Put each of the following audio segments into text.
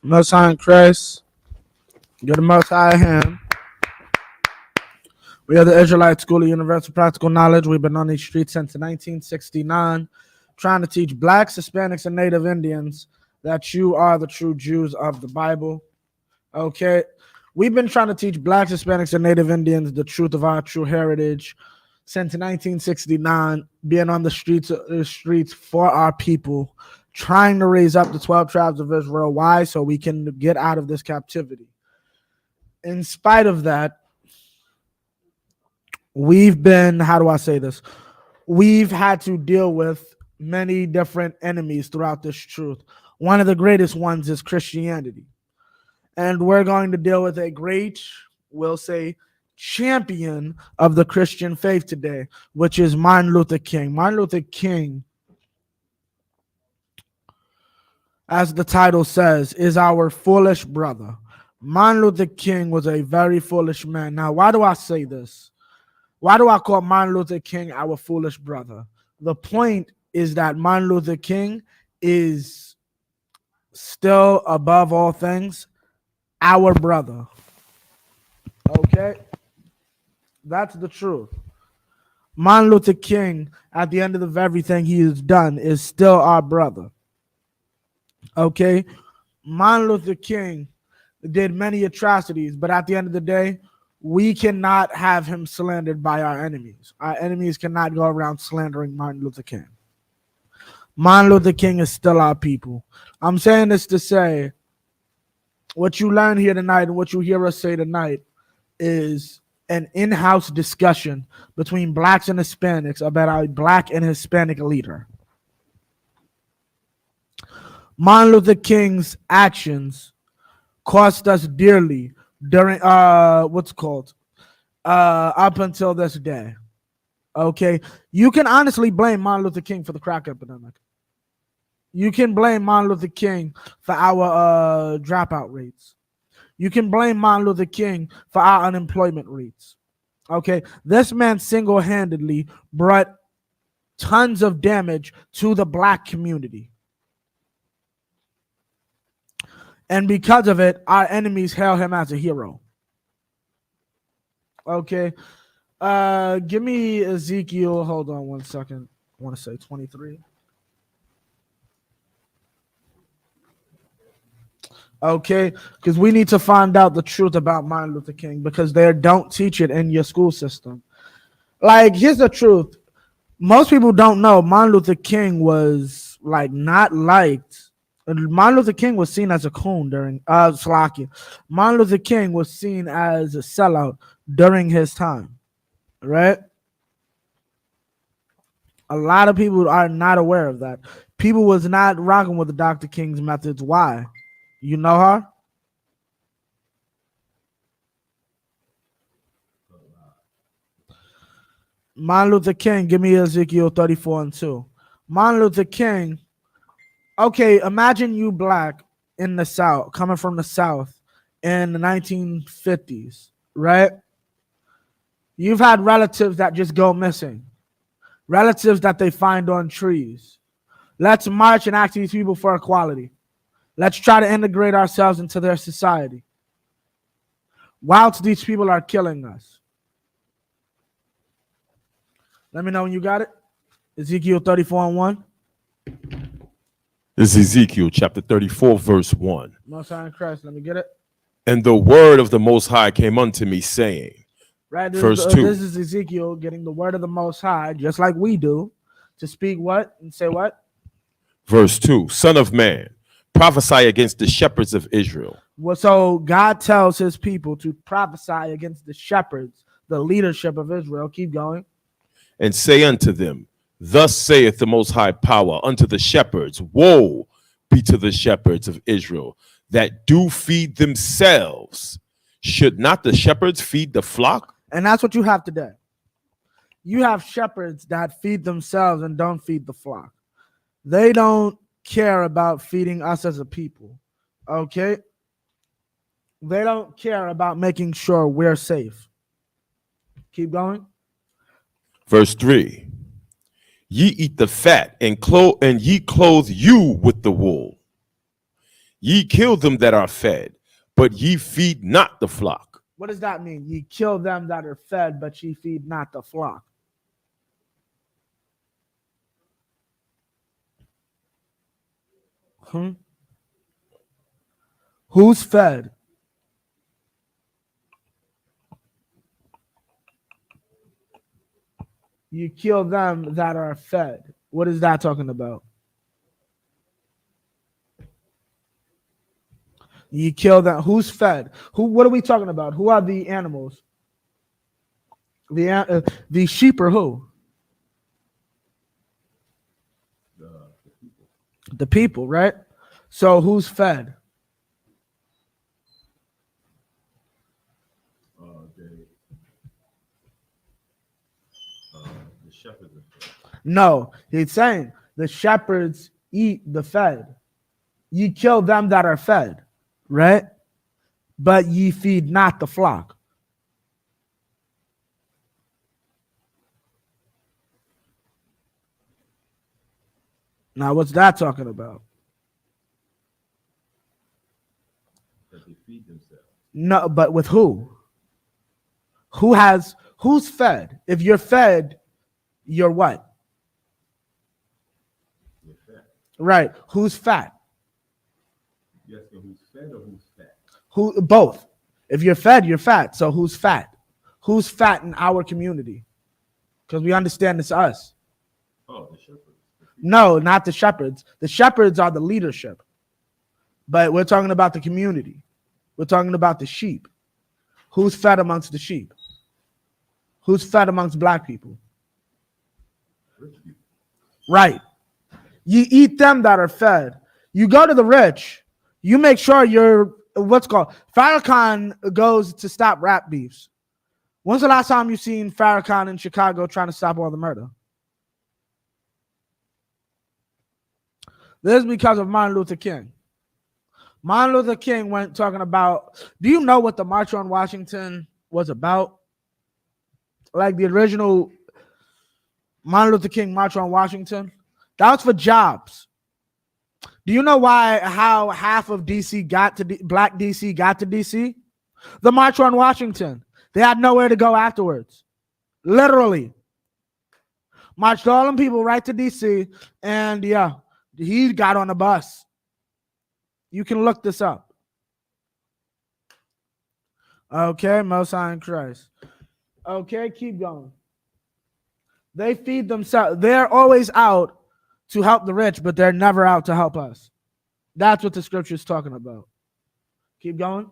Most High in Christ, you're the Most High Him. We are the Israelite School of Universal Practical Knowledge. We've been on these streets since 1969, trying to teach blacks, Hispanics, and Native Indians that you are the true Jews of the Bible. Okay? We've been trying to teach blacks, Hispanics, and Native Indians the truth of our true heritage since 1969, being on the streets for our people, trying to raise up the 12 tribes of Israel. Why? So we can get out of this captivity. In spite of that, we've been, how do I say this? We've had to deal with many different enemies throughout this truth. One of the greatest ones is Christianity. And we're going to deal with a great, we'll say, champion of the Christian faith today, which is Martin Luther King. Martin Luther King, as the title says, is our foolish brother. Martin Luther King was a very foolish man. Now, why do I say this? Why do I call Martin Luther King our foolish brother? The point is that Martin Luther King is still, above all things, our brother. Okay? That's the truth. Martin Luther King, at the end of everything he has done, is still our brother. Okay? Martin Luther King did many atrocities, but at the end of the day, we cannot have him slandered by our enemies. Our enemies cannot go around slandering Martin Luther King. Martin Luther King is still our people. I'm saying this to say, what you learn here tonight and what you hear us say tonight is an in-house discussion between blacks and Hispanics about a black and Hispanic leader. Martin Luther King's actions cost us dearly during up until this day. Okay, you can honestly blame Martin Luther King for the crack epidemic. You can blame Martin Luther King for our dropout rates. You can blame Martin Luther King for our unemployment rates. Okay, this man single-handedly brought tons of damage to the black community. And because of it, our enemies hail him as a hero. Okay. Give me Ezekiel. Hold on one second. I want to say 23. Okay, because we need to find out the truth about Martin Luther King, because they don't teach it in your school system. Like, here's the truth. Most people don't know Martin Luther King was not liked. Martin Luther King was seen as a coon during Slovakia. Martin Luther King was seen as a sellout during his time, right? A lot of people are not aware of that. People was not rocking with Dr. King's methods. Why? You know her? Martin Luther King, give me Ezekiel 34:2. Martin Luther King, okay, imagine you black in the South, coming from the South in the 1950s, right? You've had relatives that just go missing, relatives that they find on trees. Let's march and ask these people for equality. Let's try to integrate ourselves into their society, whilst these people are killing us. Let me know when you got it. Ezekiel 34:1. This is Ezekiel chapter 34, verse 1. Most High in Christ, let me get it. And the word of the Most High came unto me, saying, Right, verse 2. This is Ezekiel getting the word of the Most High, just like we do, to speak what and say what? Verse 2, Son of man, prophesy against the shepherds of Israel. Well, so God tells his people to prophesy against the shepherds, the leadership of Israel. Keep going. And say unto them, Thus saith the Most High Power unto the shepherds, Woe be to the shepherds of Israel that do feed themselves. Should not the shepherds feed the flock? And that's what you have today. You have shepherds that feed themselves and don't feed the flock. They don't care about feeding us as a people. Okay? They don't care about making sure we're safe. Keep going. Verse 3. Ye eat the fat and ye clothe you with the wool. Ye kill them that are fed, but ye feed not the flock. What does that mean? Ye kill them that are fed, but ye feed not the flock. Who's fed? You kill them that are fed. What is that talking about? You kill them. Who's fed? Who? What are we talking about? Who are the animals? The sheep or who? The people, right? So who's fed? The shepherds are fed. No, he's saying the shepherds eat the fed. Ye kill them that are fed, right? But ye feed not the flock. Now, what's that talking about? That they feed themselves. No, but with who? Who's fed? If you're fed, you're what? You're fed. Right. Who's fat? You asking who's fed or who's fat? Who? Both. If you're fed, you're fat. So who's fat? Who's fat in our community? Because we understand it's us. Oh, the shepherds. No, not the shepherds. The shepherds are the leadership. But we're talking about the community. We're talking about the sheep. Who's fed amongst the sheep? Who's fed amongst black people? Rich people. Right. You eat them that are fed. You go to the rich. You make sure you're what's called. Farrakhan goes to stop rap beefs. When's the last time you seen Farrakhan in Chicago trying to stop all the murder? This is because of Martin Luther King. Martin Luther King went talking about, do you know what the March on Washington was about? Like the original Martin Luther King March on Washington? That was for jobs. Do you know how half of DC got to Black DC got to DC? The March on Washington. They had nowhere to go afterwards. Literally. Marched all them people right to DC, and yeah, he got on a bus. You can look this up. Okay, Most High in Christ. Okay, keep going. They feed themselves. They're always out to help the rich, but they're never out to help us. That's what the scripture is talking about. Keep going.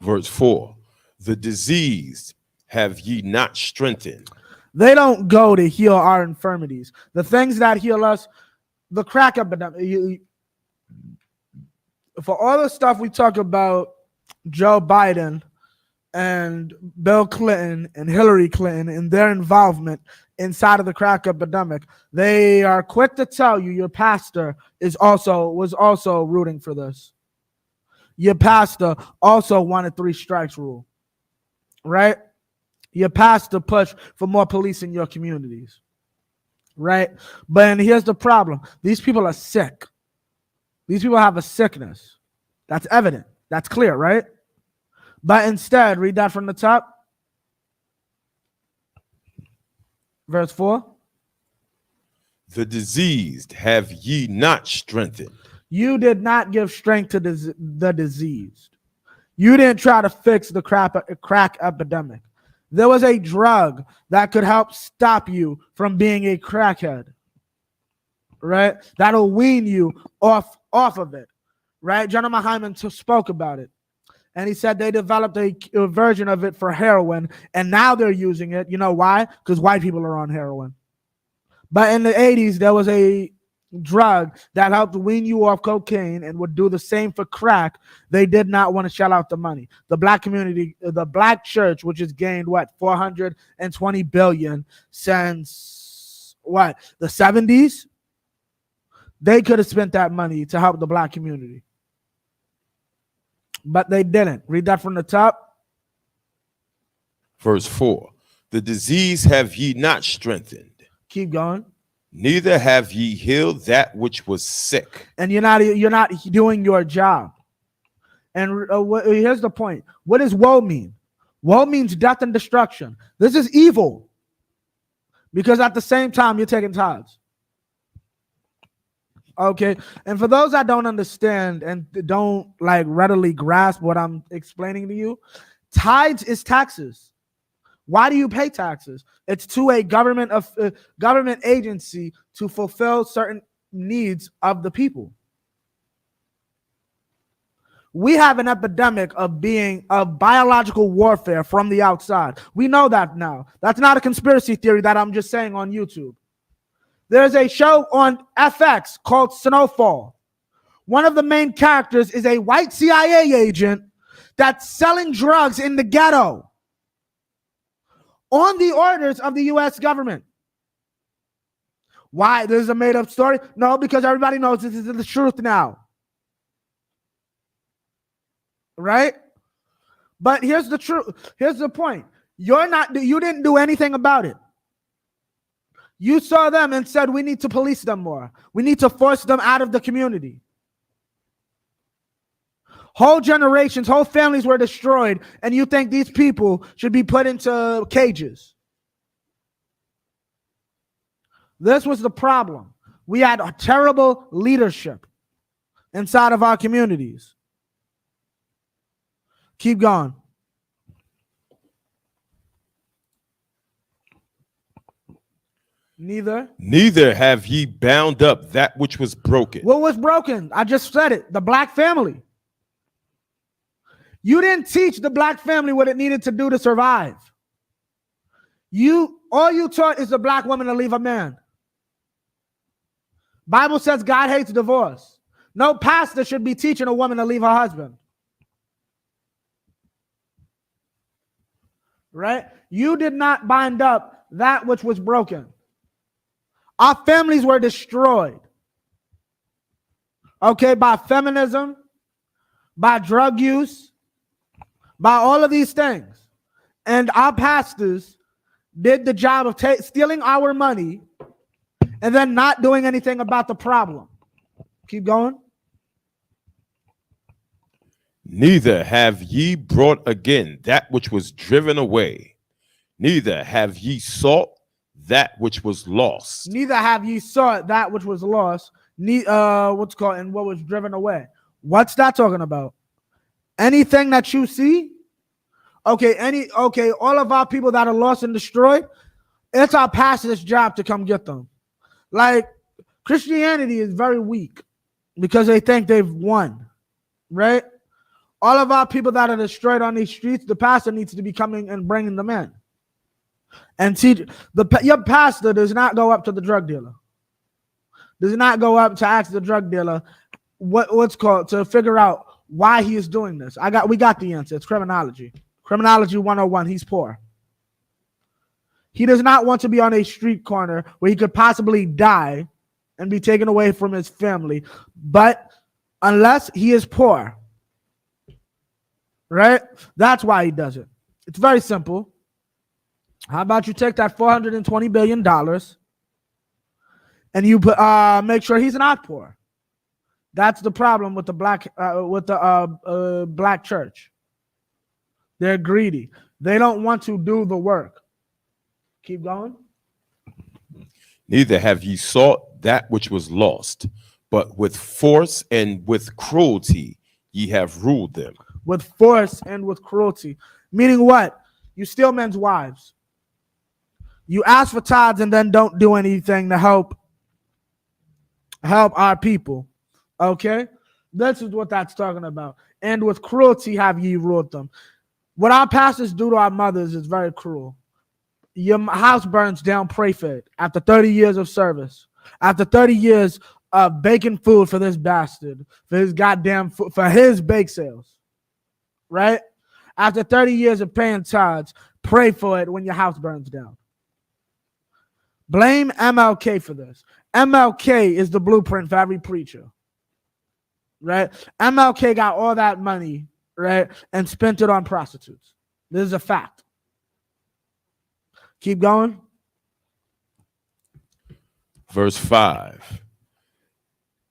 Verse 4. The diseased have ye not strengthened. They don't go to heal our infirmities. The things that heal us, the crack epidemic. For all the stuff we talk about, Joe Biden and Bill Clinton and Hillary Clinton and their involvement inside of the crack epidemic, they are quick to tell you your pastor was also rooting for this. Your pastor also wanted 3 strikes rule, right? Your pastor pushed for more police in your communities, right? But here's the problem. These people are sick. These people have a sickness. That's evident. That's clear, right? But instead, read that from the top. Verse 4. The diseased have ye not strengthened. You did not give strength to the diseased. You didn't try to fix the crack epidemic. There was a drug that could help stop you from being a crackhead, right? That'll wean you off of it, right? General Hyman spoke about it. And he said they developed a version of it for heroin, and now they're using it. You know why? Because white people are on heroin. But in the 80s, there was a drug that helped wean you off cocaine and would do the same for crack. They did not want to shell out the money. The black community, the black church, which has gained, 420 billion since, the 70s? They could have spent that money to help the black community. But they didn't. Read that from the top. Verse 4. The disease have ye not strengthened. Keep going. Neither have ye healed that which was sick. And you're not doing your job. And here's the point. What does woe mean? Woe means death and destruction. This is evil. Because at the same time, you're taking tithes. Okay. And for those that don't understand and don't like readily grasp what I'm explaining to you, tithes is taxes. Why do you pay taxes? It's to a government agency to fulfill certain needs of the people. We have an epidemic of biological warfare from the outside. We know that now. That's not a conspiracy theory that I'm just saying on YouTube. There's a show on FX called Snowfall. One of the main characters is a white CIA agent that's selling drugs in the ghetto on the orders of the U.S. government. Why? This is a made-up story? No, because everybody knows this is the truth now. Right? But here's the truth. Here's the point. You didn't do anything about it. You saw them and said, we need to police them more. We need to force them out of the community. Whole generations, whole families were destroyed, and you think these people should be put into cages. This was the problem. We had a terrible leadership inside of our communities. Keep going. Neither have ye bound up that which was broken. What was broken? I just said it. The black family. You didn't teach the black family what it needed to do to survive. All you taught is a black woman to leave a man. Bible says God hates divorce. No pastor should be teaching a woman to leave her husband. Right? You did not bind up that which was broken. Our families were destroyed. Okay, by feminism, by drug use, by all of these things. And our pastors did the job of stealing our money and then not doing anything about the problem. Keep going. Neither have ye brought again that which was driven away. Neither have ye sought that which was lost. Neither have ye sought that which was lost. And what was driven away. What's that talking about? Anything that you see? All of our people that are lost and destroyed, it's our pastor's job to come get them. Like, Christianity is very weak because they think they've won, right? All of our people that are destroyed on these streets, the pastor needs to be coming and bringing them in. And teach. Your pastor does not go up to the drug dealer. Does not go up to ask the drug dealer to figure out why he is doing this. We got the answer. It's criminology. Criminology 101. He's poor. He does not want to be on a street corner where he could possibly die and be taken away from his family. But unless he is poor, right? That's why he does it. It's very simple. How about you take that $420 billion and you make sure he's not poor? That's the problem with the black church. They're greedy. They don't want to do the work. Keep going. Neither have ye sought that which was lost, but with force and with cruelty ye have ruled them. With force and with cruelty. Meaning what? You steal men's wives. You ask for tithes and then don't do anything to help our people. Okay? This is what that's talking about. And with cruelty have ye ruled them. What our pastors do to our mothers is very cruel. Your house burns down, pray for it. After 30 years of service, after 30 years of baking food for this bastard, for his goddamn food, for his bake sales, right? After 30 years of paying tithes, pray for it when your house burns down. Blame MLK for this. MLK is the blueprint for every preacher, right? MLK got all that money, right, and spent it on prostitutes. This is a fact. Keep going. Verse 5.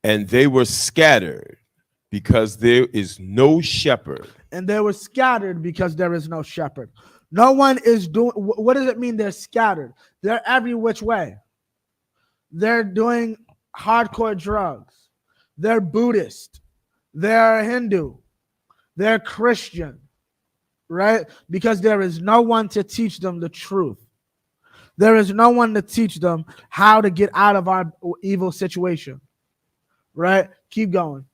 And they were scattered because there is no shepherd. And they were scattered because there is no shepherd. No one is doing. What does it mean they're scattered? They're every which way. They're doing hardcore drugs. They're Buddhist. They're Hindu. They're Christian, right? Because there is no one to teach them the truth. There is no one to teach them how to get out of our evil situation, right? Keep going.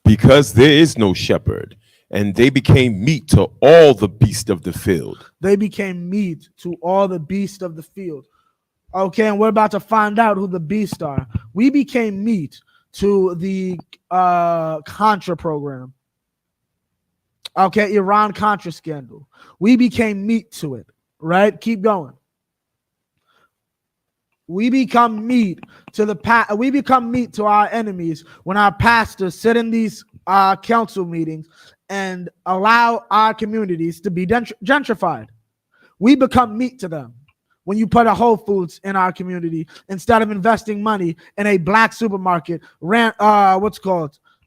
Because there is no shepherd, and they became meat to all the beasts of the field. They became meat to all the beasts of the field. Okay, and we're about to find out who the beasts are. We became meat to the Contra program. Okay, Iran-Contra scandal. We became meat to it, right? Keep going. We become meat to we become meat to our enemies when our pastors sit in these council meetings and allow our communities to be gentrified. We become meat to them when you put a Whole Foods in our community instead of investing money in a black supermarket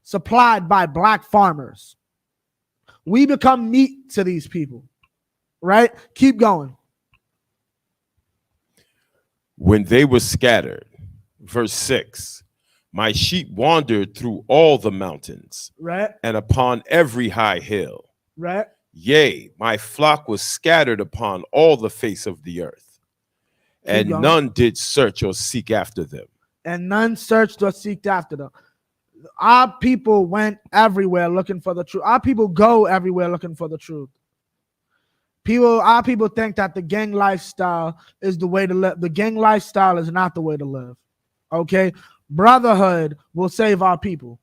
supplied by black farmers. We become meat to these people, right? Keep going. When they were scattered, verse 6, my sheep wandered through all the mountains, right, and upon every high hill. Right. Yea, my flock was scattered upon all the face of the earth, and none did search or seek after them. And none searched or seeked after them. Our people went everywhere looking for the truth. Our people go everywhere looking for the truth. Our people think that the gang lifestyle is the way to live. The gang lifestyle is not the way to live. Okay? Brotherhood will save our people.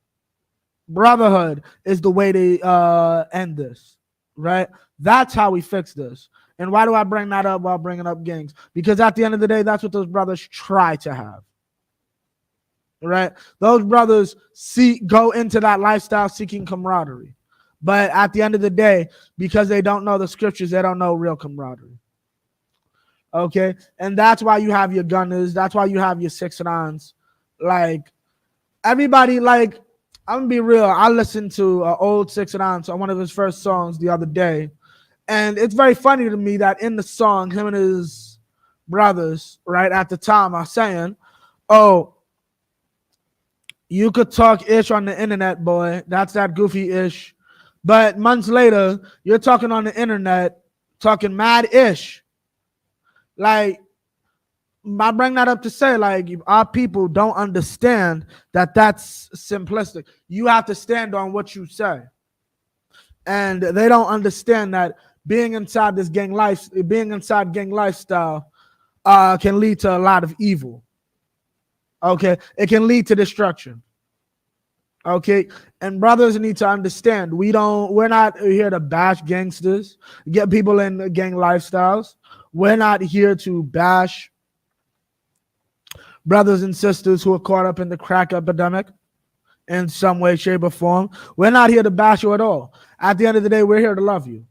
Brotherhood is the way to end this. Right? That's how we fix this. And why do I bring that up while bringing up gangs? Because at the end of the day, that's what those brothers try to have. Right? Those brothers go into that lifestyle seeking camaraderie. But at the end of the day, because they don't know the scriptures, they don't know real camaraderie. Okay? And that's why you have your gunners. That's why you have your 6-9s. Like, everybody, like, I'm going to be real. I listened to an old 6-9 on one of his first songs the other day. And it's very funny to me that in the song, him and his brothers, right, at the time are saying, oh, you could talk ish on the internet, boy. That's that goofy ish. But months later, you're talking on the internet, talking mad ish. Like, I bring that up to say, like, our people don't understand that that's simplistic. You have to stand on what you say. And they don't understand that being inside gang lifestyle can lead to a lot of evil. Okay, it can lead to destruction. Okay, and brothers need to understand we're not here to bash gangsters, get people in gang lifestyles. We're not here to bash brothers and sisters who are caught up in the crack epidemic in some way, shape, or form. We're not here to bash you at all. At the end of the day, we're here to love you.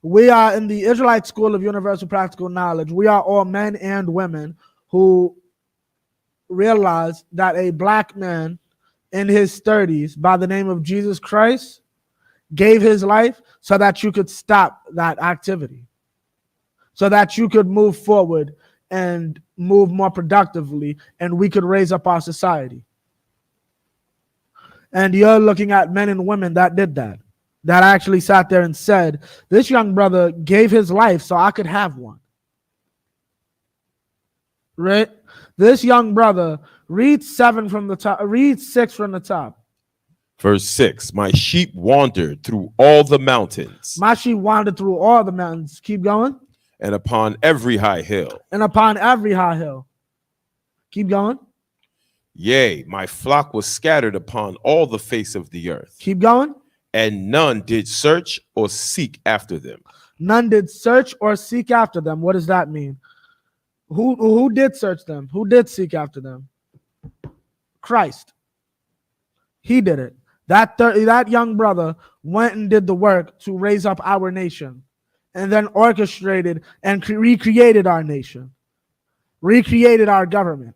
We are in the Israelite School of Universal Practical Knowledge. We are all men and women who realize that a black man in his 30s by the name of Jesus Christ gave his life so that you could stop that activity, so that you could move forward and move more productively, and we could raise up our society. And you're looking at men and women that did that actually sat there and said, this young brother gave his life so I could have one. Right? This young brother, read 6 from the top. Verse 6, my sheep wandered through all the mountains. My sheep wandered through all the mountains. Keep going. And upon every high hill. And upon every high hill. Keep going. Yea, my flock was scattered upon all the face of the earth. Keep going. And none did search or seek after them. None did search or seek after them. What does that mean? Who did search them? Who did seek after them? Christ. He did it. That young brother went and did the work to raise up our nation and then orchestrated and recreated our nation, recreated our government,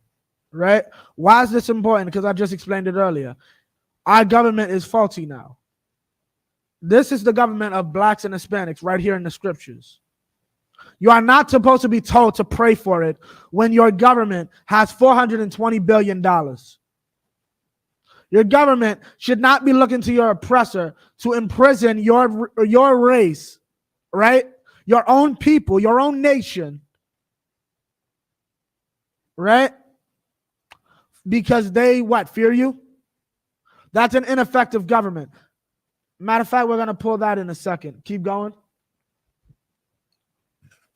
right? Why is this important? Because I just explained it earlier. Our government is faulty now. This is the government of blacks and Hispanics right here in the scriptures. You are not supposed to be told to pray for it when your government has $420 billion. Your government should not be looking to your oppressor to imprison your race, right? Your own people, your own nation, right? Because they, what, fear you? That's an ineffective government. Matter of fact, we're going to pull that in a second. Keep going.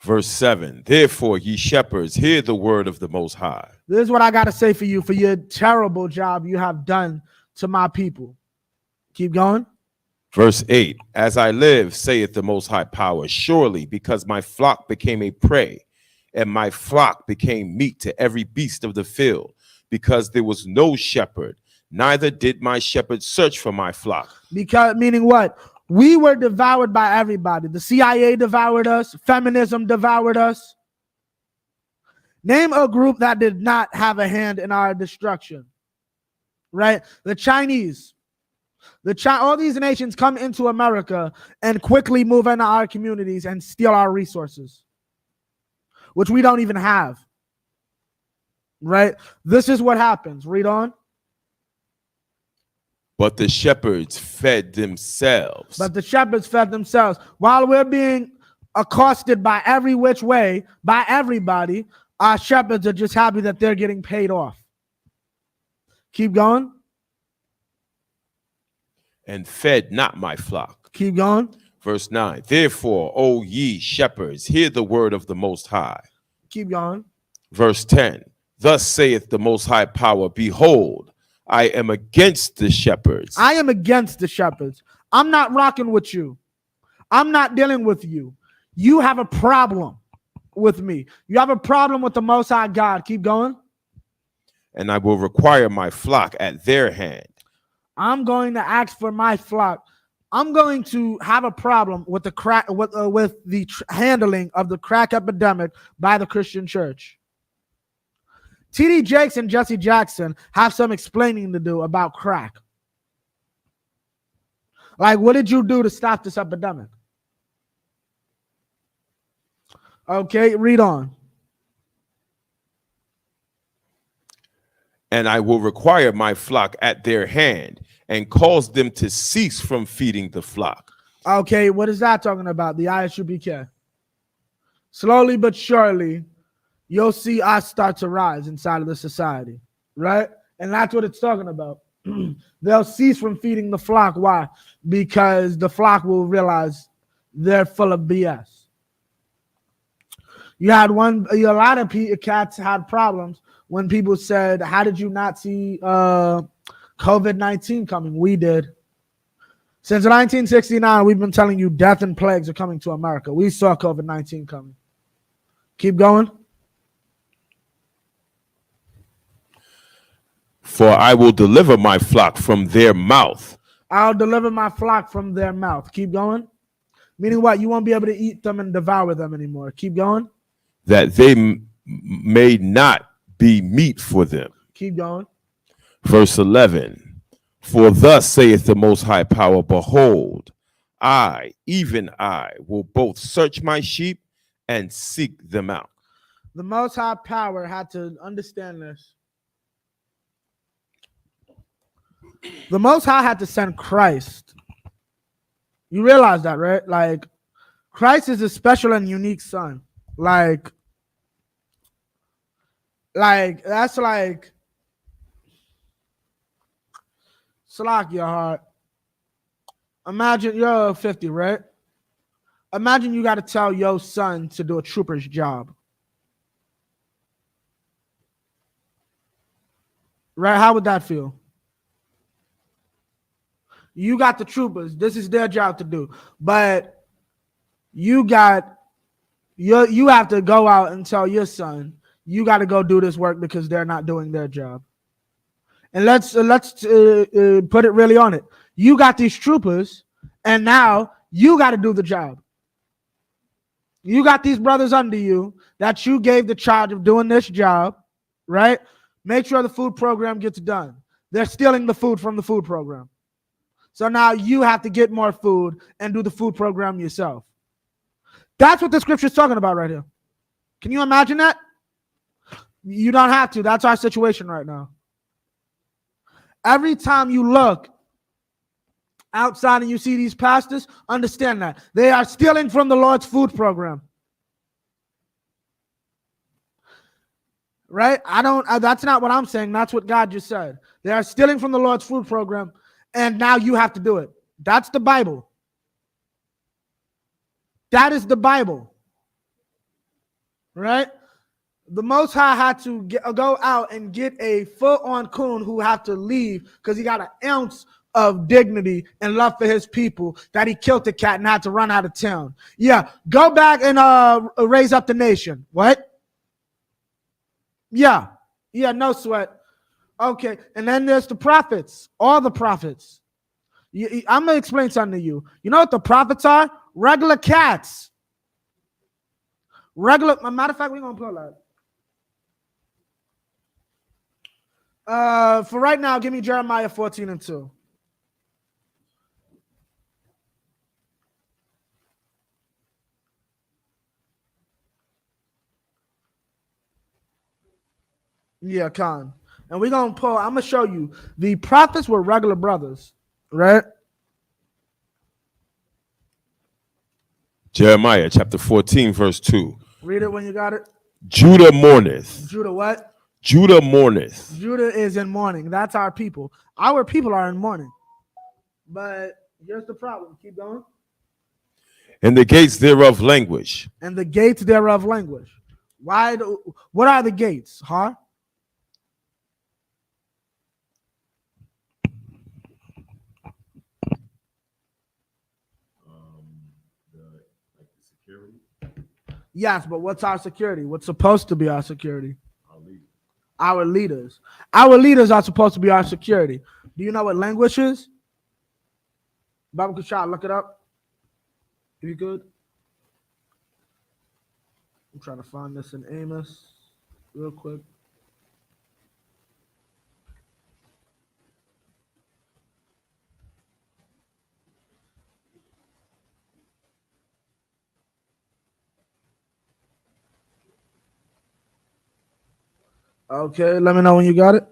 Verse 7, therefore, ye shepherds, hear the word of the Most High. This is what I got to say for you, for your terrible job you have done to my people. Keep going. Verse 8, as I live, saith the Most High Power, surely because my flock became a prey, and my flock became meat to every beast of the field, because there was no shepherd, neither did my shepherd search for my flock. Because, meaning what? We were devoured by everybody. The CIA devoured us. Feminism devoured us. Name a group that did not have a hand in our destruction, right? The Chinese. All these nations come into America and quickly move into our communities and steal our resources, which we don't even have, right? This is what happens. Read on. But the shepherds fed themselves. But the shepherds fed themselves. While we're being accosted by every which way, by everybody, our shepherds are just happy that they're getting paid off. Keep going. And fed not my flock. Keep going. Verse 9, therefore, O ye shepherds, hear the word of the Most High. Keep going. Verse 10, thus saith the Most High Power, behold, I am against the shepherds. I am against the shepherds. I'm not rocking with you. I'm not dealing with you. You have a problem with me. You have a problem with the Most High God. Keep going. And I will require my flock at their hand. I'm going to ask for my flock. I'm going to have a problem with the handling of the crack epidemic by the Christian church. T.D. Jakes and Jesse Jackson have some explaining to do about crack. Like, what did you do to stop this epidemic? Okay, read on. And I will require my flock at their hand and cause them to cease from feeding the flock. Okay, what is that talking about? The ISUPK. Slowly but surely, you'll see us start to rise inside of the society, right? And that's what it's talking about. They'll cease from feeding the flock. Why? Because the flock will realize they're full of BS. A lot of cats had problems when people said, how did you not see COVID-19 coming? We did. Since 1969, we've been telling you death and plagues are coming to America. We saw COVID-19 coming. Keep going. For I will deliver my flock from their mouth. I'll deliver my flock from their mouth. Keep going. Meaning what? You won't be able to eat them and devour them anymore. Keep going. That they may not be meat for them. Keep going. Verse 11. For thus saith the Most High Power, behold, I, even I, will both search my sheep and seek them out. The Most High Power had to understand this. The Most High had to send Christ. You realize that, right? Like, Christ is a special and unique son. Like that's like slack your heart. Imagine you're 50, right? Imagine you got to tell your son to do a trooper's job. Right? How would that feel? You got the troopers. This is their job to do. But you have to go out and tell your son, you got to go do this work because they're not doing their job. And let's put it really on it. You got these troopers, and now you got to do the job. You got these brothers under you that you gave the charge of doing this job, right? Make sure the food program gets done. They're stealing the food from the food program. So now you have to get more food and do the food program yourself. That's what the scripture is talking about right here. Can you imagine that? You don't have to. That's our situation right now. Every time you look outside and you see these pastors, understand that they are stealing from the Lord's food program. Right? That's not what I'm saying. That's what God just said. They are stealing from the Lord's food program, and now you have to do it. That's the Bible. That is the Bible. Right? The Most High had to go out and get a full-on coon who had to leave because he got an ounce of dignity and love for his people that he killed the cat and had to run out of town. Yeah, go back and raise up the nation. What? Yeah, no sweat. Okay, and then there's the prophets, all the prophets. I'm going to explain something to you. You know what the prophets are? Regular cats. Matter of fact, we're going to pull that. For right now, give me Jeremiah 14:2. Yeah, Khan. And we're going to pull, I'm going to show you. The prophets were regular brothers, right? Jeremiah chapter 14, verse 2. Read it when you got it. Judah mourneth. Judah what? Judah mourneth. Judah is in mourning. That's our people. Our people are in mourning. But here's the problem. Keep going. And the gates thereof languish. And the gates thereof languish. What are the gates, huh? Yes, but what's our security? What's supposed to be our security? Our leaders. Our leaders are supposed to be our security. Do you know what language is? Baba Kushal, look it up. If you could. I'm trying to find this in Amos real quick. Okay, let me know when you got it.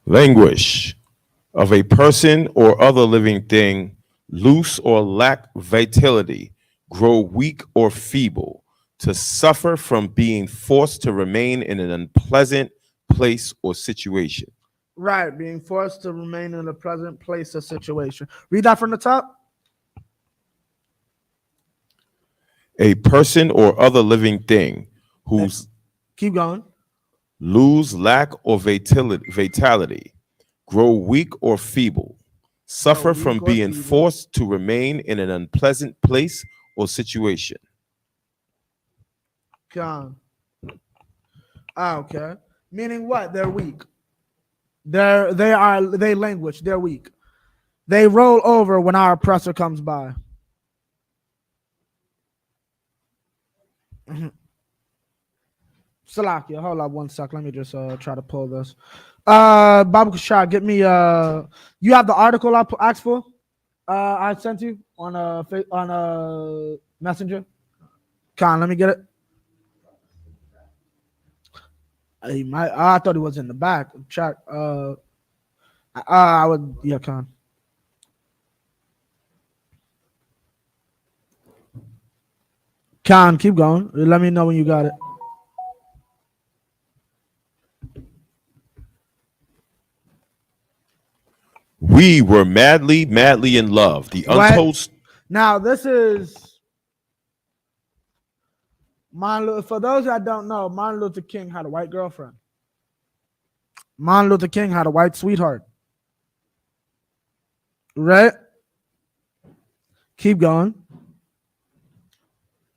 Languish of a person or other living thing, loose or lack vitality, grow weak or feeble, to suffer from being forced to remain in an unpleasant place or situation. Right, being forced to remain in a present place or situation. Read that from the top. A person or other living thing whose Keep going. lose, lack, or vitality, grow weak or feeble, suffer from being forced to remain in an unpleasant place or situation. Gone. Okay. Meaning what? They're weak. They languish. They're weak. They roll over when our oppressor comes by. Salakia, hold up one sec. Let me just try to pull this. Baba Kushar, get me you have the article I asked for? I sent you on a messenger. Khan, let me get it. I thought it was in the back. Check. I would, yeah, Khan. Khan, keep going. Let me know when you got it. We were madly, madly in love. The untold. Now, this is for those that don't know, Martin Luther King had a white girlfriend. Martin Luther King had a white sweetheart. Right? Keep going.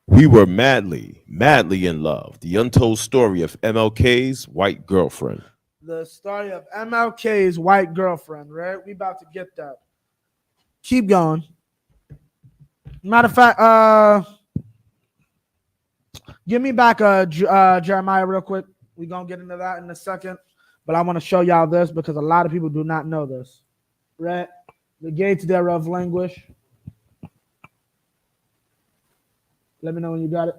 We were madly, madly in love. The untold story of MLK's white girlfriend. The story of MLK's white girlfriend, right? We about to get that. Keep going. Matter of fact, give me back Jeremiah real quick. We're going to get into that in a second. But I want to show y'all this because a lot of people do not know this. Right? The gates thereof languish. Let me know when you got it.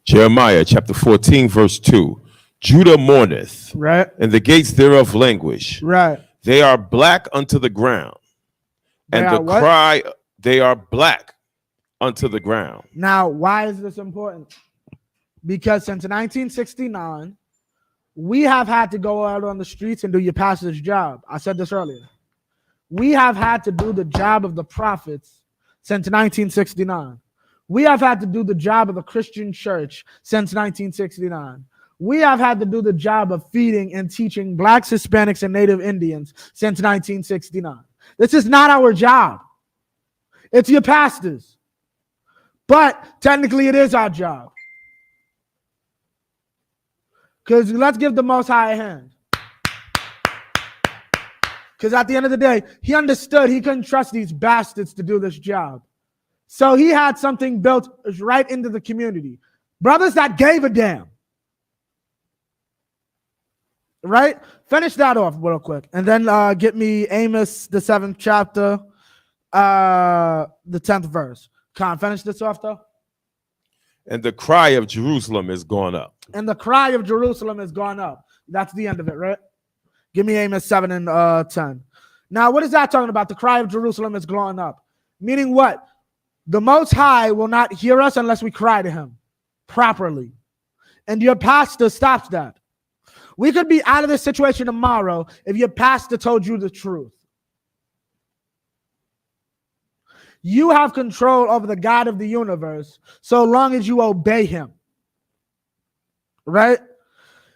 Jeremiah chapter 14, verse 2. Judah mourneth, Right? and the gates thereof languish. Right. They are black unto the ground. They And are the what? cry, they are black unto the ground. Now, why is this important? Because since 1969, we have had to go out on the streets and do your pastor's job. I said this earlier. We have had to do the job of the prophets since 1969. We have had to do the job of the Christian church since 1969. We have had to do the job of feeding and teaching blacks, Hispanics, and Native Indians since 1969. This is not our job. It's your pastors. But technically it is our job. Because let's give the Most High a hand. Because at the end of the day, he understood he couldn't trust these bastards to do this job. So he had something built right into the community. Brothers that gave a damn. Right? Finish that off real quick. And then get me Amos, the 7th chapter, the 10th verse. Con, finish this off though. And the cry of Jerusalem is gone up. And the cry of Jerusalem is gone up. That's the end of it, right? Give me Amos 7 and 10. Now, what is that talking about? The cry of Jerusalem is gone up. Meaning what? The Most High will not hear us unless we cry to him properly. And your pastor stops that. We could be out of this situation tomorrow if your pastor told you the truth. You have control over the God of the universe so long as you obey him. Right?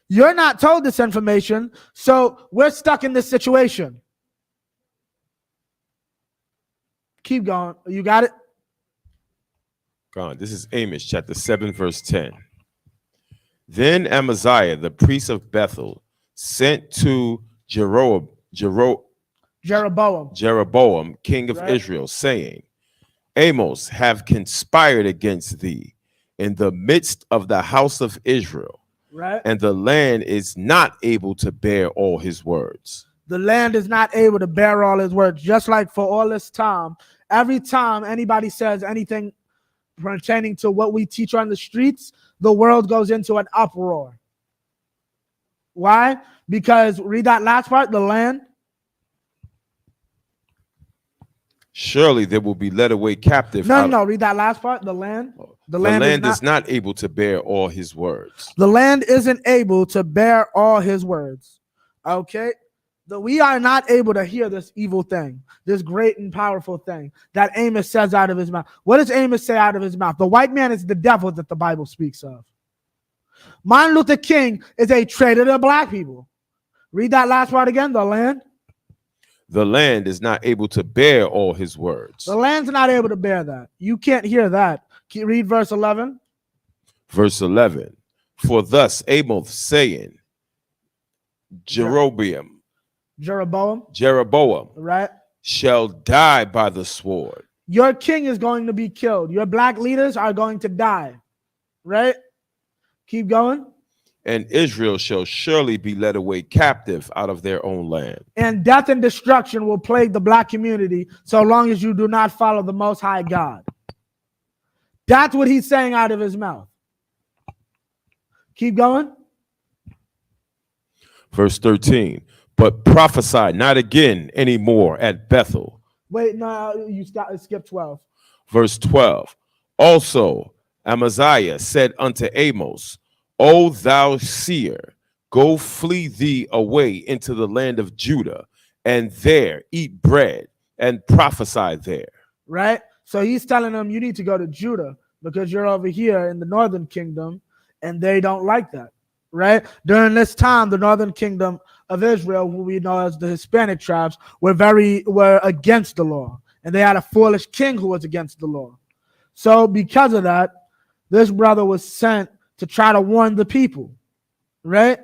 You're not told this information, so we're stuck in this situation. Keep going. You got it? Gone. This is Amos chapter 7, verse 10. Then Amaziah, the priest of Bethel, sent to Jeroboam, king of Israel, saying, Amos have conspired against thee in the midst of the house of Israel, and the land is not able to bear all his words. The land is not able to bear all his words. Just like for all this time, every time anybody says anything pertaining to what we teach on the streets, the world goes into an uproar. Why? Because, read that last part, the land. Surely they will be led away captive. No, read that last part, the land. The land is not able to bear all his words. The land isn't able to bear all his words. Okay? We are not able to hear this evil thing, this great and powerful thing that Amos says out of his mouth. What does Amos say out of his mouth? The white man is the devil that the Bible speaks of. Martin Luther King is a traitor to black people. Read that last part again, the land. The land is not able to bear all his words. The land's not able to bear that. You can't hear that. Can you read verse 11? Verse 11. For thus Amos saying, Jeroboam, right, shall die by the sword. Your king is going to be killed. Your black leaders are going to die. Right? Keep going. And Israel shall surely be led away captive out of their own land. And death and destruction will plague the black community so long as you do not follow the Most High God. That's what he's saying out of his mouth. Keep going. Verse 13. But prophesy not again anymore at Bethel. Wait, no, you skip 12. Verse 12. Also Amaziah said unto Amos, O thou seer, go flee thee away into the land of Judah, and there eat bread and prophesy there. Right? So he's telling them you need to go to Judah because you're over here in the northern kingdom, and they don't like that. right? During this time, the northern kingdom of Israel, who we know as the Hispanic tribes, were against the law, and they had a foolish king who was against the law. So because of that, this brother was sent to try to warn the people, right?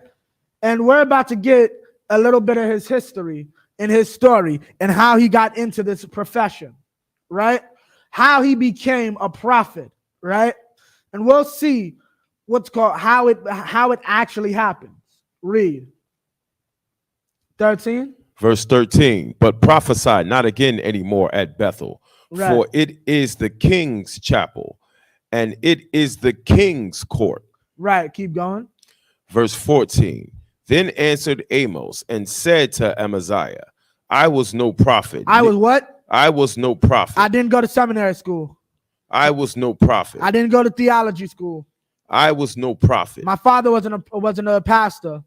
And we're about to get a little bit of his history and his story and how he got into this profession, right? How he became a prophet, right? And we'll see what's called how it actually happens. Read 13. Verse 13, but prophesy not again anymore at Bethel, Right. for it is the king's chapel, and it is the king's court. Right. Keep going. Verse 14, then answered Amos and said to Amaziah, I was no prophet. I was what? I was no prophet. I didn't go to seminary school. I was no prophet. I didn't go to theology school. I was no prophet. My father wasn't a pastor.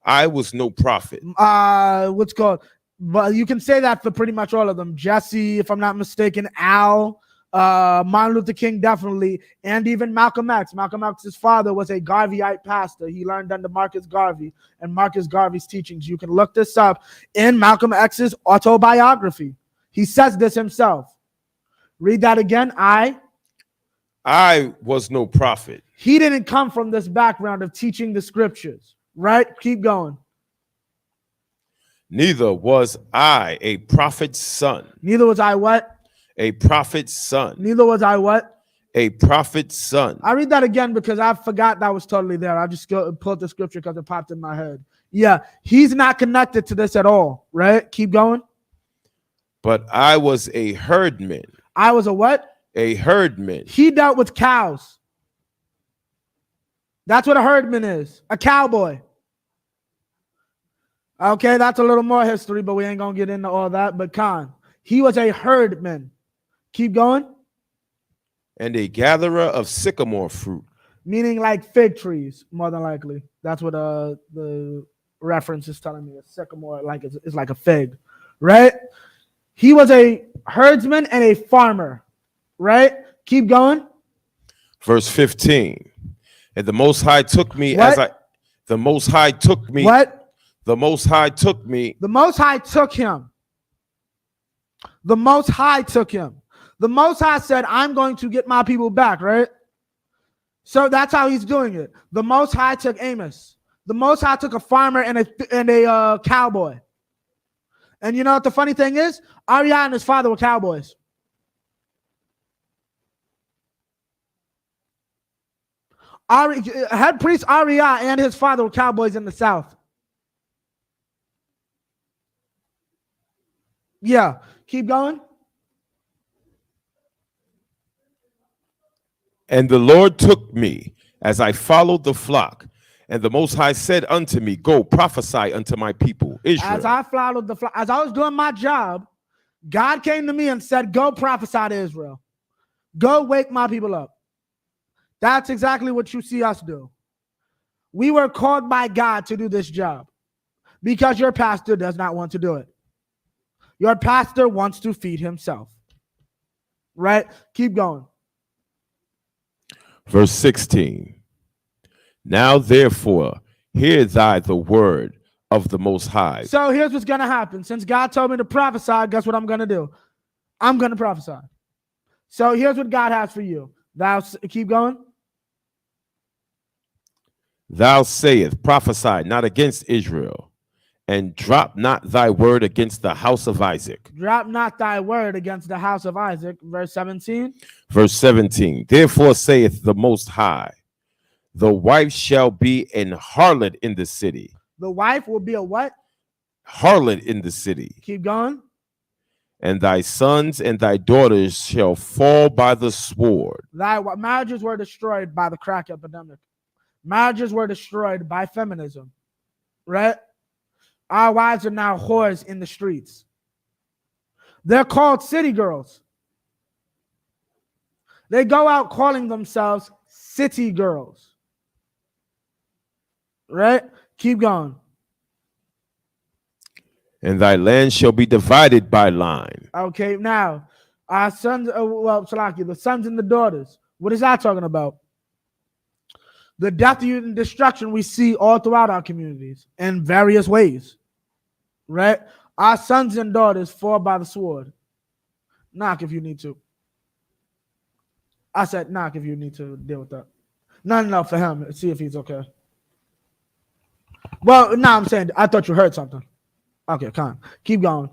I was no prophet. What's called? But you can say that for pretty much all of them. Jesse, if I'm not mistaken, Al, Martin Luther King, definitely, and even Malcolm X. Malcolm X's father was a Garveyite pastor. He learned under Marcus Garvey and Marcus Garvey's teachings. You can look this up in Malcolm X's autobiography. He says this himself. Read that again. I was no prophet. He didn't come from this background of teaching the scriptures, right? Keep going. Neither was I a prophet's son. Neither was I what? A prophet's son. Neither was I what? A prophet's son. I read that again because I forgot that was totally there. I just pulled the scripture because it popped in my head. Yeah, he's not connected to this at all, right? Keep going. But I was a herdman. I was a what? A herdman. He dealt with cows. That's what a herdman is, a cowboy. Okay, that's a little more history, but we ain't going to get into all that. But he was a herdman. Keep going. And a gatherer of sycamore fruit. Meaning like fig trees, more than likely. That's what the reference is telling me. A sycamore like is like a fig, right? He was a herdsman and a farmer, right? Keep going. Verse 15. And the Most High took me What? the Most High took me. What? The Most High took me. The Most High took him. The Most High took him. The Most High said, I'm going to get my people back, right? So that's how he's doing it. The Most High took Amos. The Most High took a farmer and a cowboy. And you know what the funny thing is? Ariah and his father were cowboys. Head priest Ariah and his father were cowboys in the South. Yeah, keep going. And the Lord took me as I followed the flock. And the Most High said unto me, go prophesy unto my people, Israel. As I followed the flock, as I was doing my job, God came to me and said, go prophesy to Israel. Go wake my people up. That's exactly what you see us do. We were called by God to do this job because your pastor does not want to do it. Your pastor wants to feed himself. Right? Keep going. Verse 16. Now therefore, hear thy the word of the Most High. So here's what's going to happen. Since God told me to prophesy, guess what I'm going to do? I'm going to prophesy. So here's what God has for you. Keep going. Thou sayest, prophesy not against Israel, and drop not thy word against the house of Isaac. Drop not thy word against the house of Isaac. Verse 17. Verse 17. Therefore saith the Most High, the wife shall be an harlot in the city. The wife will be a what? Harlot in the city. Keep going. And thy sons and thy daughters shall fall by the sword. Marriages were destroyed by the crack epidemic. Marriages were destroyed by feminism, right? Our wives are now whores in the streets. They're called city girls. They go out calling themselves city girls, right? Keep going. And thy land shall be divided by line. Okay, now, our sons, the sons and the daughters. What is that talking about? The death and destruction we see all throughout our communities in various ways, right? Our sons and daughters fall by the sword. Knock if you need to. I said knock if you need to deal with that. No, for him. See if he's okay. Well, no, I'm saying I thought you heard something. Okay, come on. Keep going.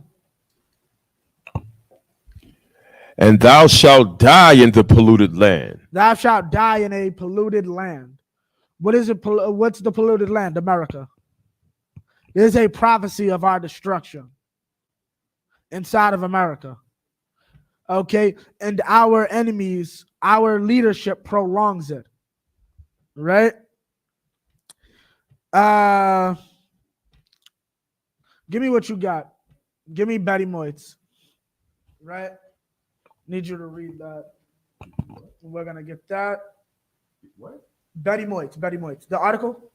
And thou shalt die in the polluted land. Thou shalt die in a polluted land. What is it? What's the polluted land? America. There's a prophecy of our destruction inside of America. Okay, and our enemies, our leadership prolongs it. Right? Give me what you got. Give me Betty Moitz. Right? Need you to read that. We're gonna get that. What? Betty Moitz. The article?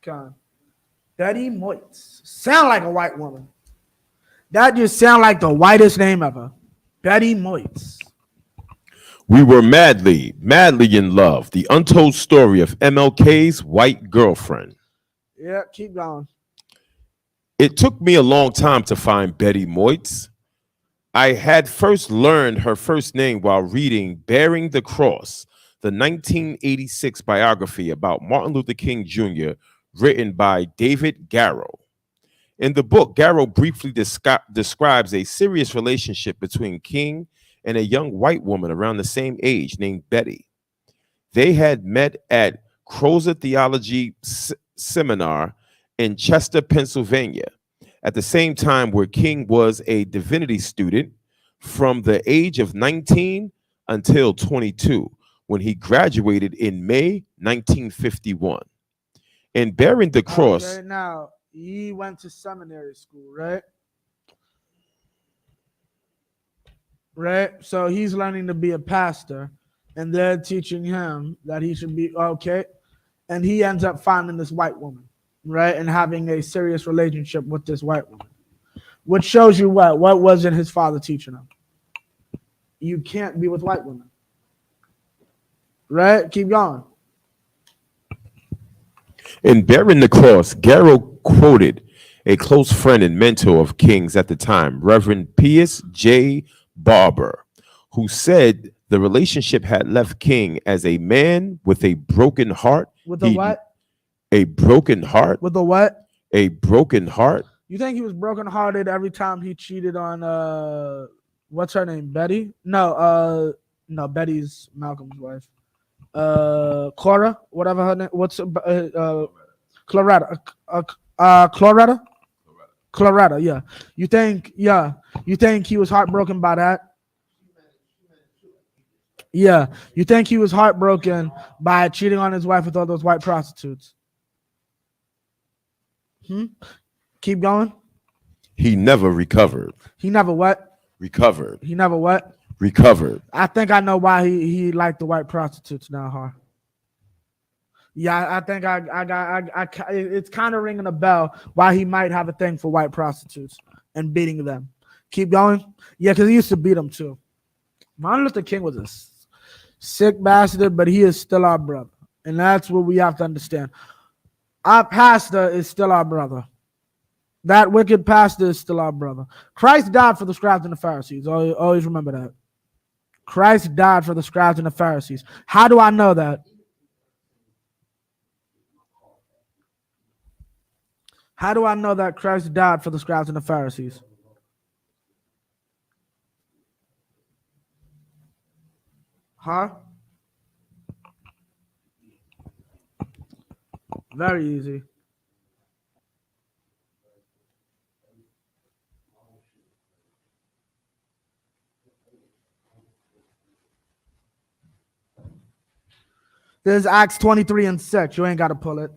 Come on. Betty Moitz. Sound like a white woman. That just sound like the whitest name ever. Betty Moitz. We were madly in love. The untold story of MLK's white girlfriend. Yeah, keep going. It took me a long time to find Betty Moitz. I had first learned her first name while reading Bearing the Cross, the 1986 biography about Martin Luther King Jr., written by David Garrow. In the book, Garrow briefly describes a serious relationship between King and a young white woman around the same age named Betty. They had met at Crozer Theology Seminar in Chester, Pennsylvania, at the same time where King was a divinity student from the age of 19 until 22, when he graduated in May 1951. In Bearing the Cross. Okay, now, he went to seminary school, right? Right? So he's learning to be a pastor, and they're teaching him that he should be okay. And he ends up finding this white woman, right? And having a serious relationship with this white woman. Which shows you what? What wasn't his father teaching him? You can't be with white women. Right? Keep going. In Bearing the Cross, Garrow quoted a close friend and mentor of King's at the time, Reverend Pius J. Barber, who said the relationship had left King as a man with a broken heart. With a what? A broken heart. With a what? A broken heart. You think he was brokenhearted every time he cheated on what's her name? Betty? No, Betty's Malcolm's wife. Cora, whatever her name. What's Claretta? Claretta, yeah. You think he was heartbroken by that? Yeah. You think he was heartbroken by cheating on his wife with all those white prostitutes? Keep going. He never recovered. He never what? Recovered. He never what? Recovered. I think I know why he liked the white prostitutes now, huh? Yeah, I think I it's kind of ringing a bell why he might have a thing for white prostitutes and beating them. Keep going. Yeah, because he used to beat them too. Martin Luther King was a sick bastard, but he is still our brother. And that's what we have to understand. Our pastor is still our brother. That wicked pastor is still our brother. Christ died for the scribes and the Pharisees. Always remember that. Christ died for the scribes and the Pharisees. How do I know that? How do I know that Christ died for the scribes and the Pharisees? Huh? Very easy. There's Acts 23:6. You ain't got to pull it.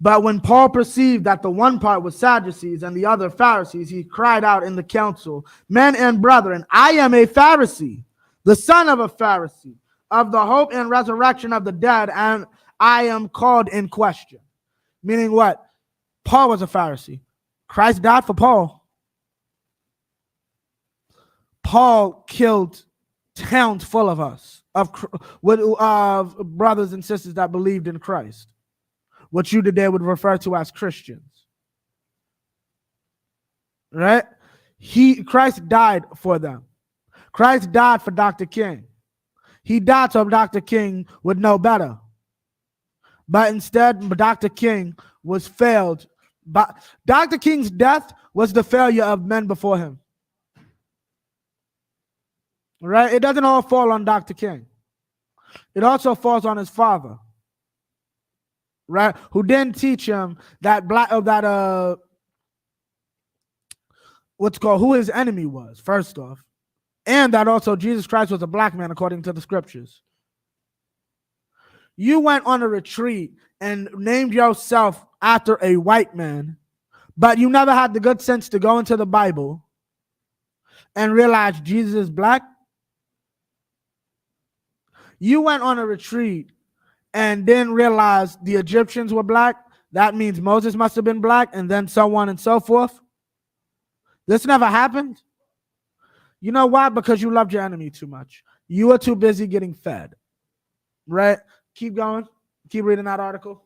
But when Paul perceived that the one part was Sadducees and the other Pharisees, he cried out in the council, "Men and brethren, I am a Pharisee, the son of a Pharisee, of the hope and resurrection of the dead, and I am called in question." Meaning what? Paul was a Pharisee. Christ died for Paul. Paul killed towns full of us of brothers and sisters that believed in Christ, what you today would refer to as Christians. Right? Christ died for them. Christ died for Dr. King. He died so Dr. King would know better. But instead, Dr. King was failed. But Dr. King's death was the failure of men before him. Right? It doesn't all fall on Dr. King. It also falls on his father. Right? Who didn't teach him who his enemy was, first off. And that also Jesus Christ was a black man according to the scriptures. You went on a retreat and named yourself after a white man, but you never had the good sense to go into the Bible and realize Jesus is black. You went on a retreat and didn't realize the Egyptians were black. That means Moses must have been black, and then so on and so forth. This never happened. You know why? Because you loved your enemy too much. You were too busy getting fed. Right? Keep going. Keep reading that article.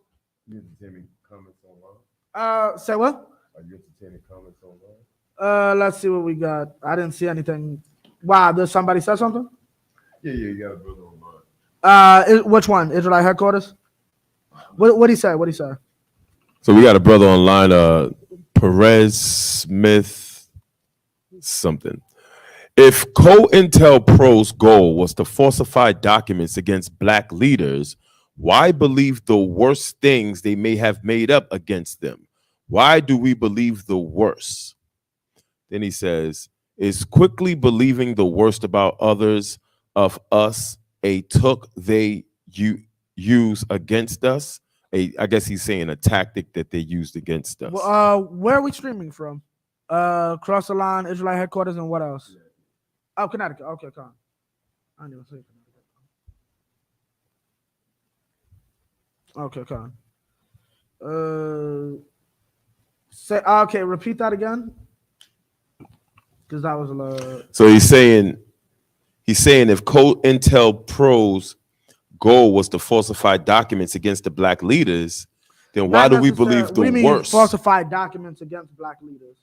You entertaining comments online? Say what? Are you entertaining comments online? Let's see what we got. I didn't see anything. Wow, did somebody say something? Yeah, you got a brother online. Which one? Israelite headquarters? What'd he say? What'd he say? So we got a brother online, Perez Smith something. If COINTELPRO's goal was to falsify documents against black leaders, why believe the worst things they may have made up against them? Why do we believe the worst? Then he says, is quickly believing the worst about others of us a took they use against us? I guess he's saying a tactic that they used against us. Where are we streaming from? Cross the Line, Israelite headquarters, and what else? Oh, Connecticut. Okay, come on. I didn't even say Connecticut. Okay, come on. Okay, repeat that again. Because that was a lot. So he's saying if COINTELPRO's goal was to falsify documents against the black leaders, then why do we believe the worst? Falsify documents against black leaders.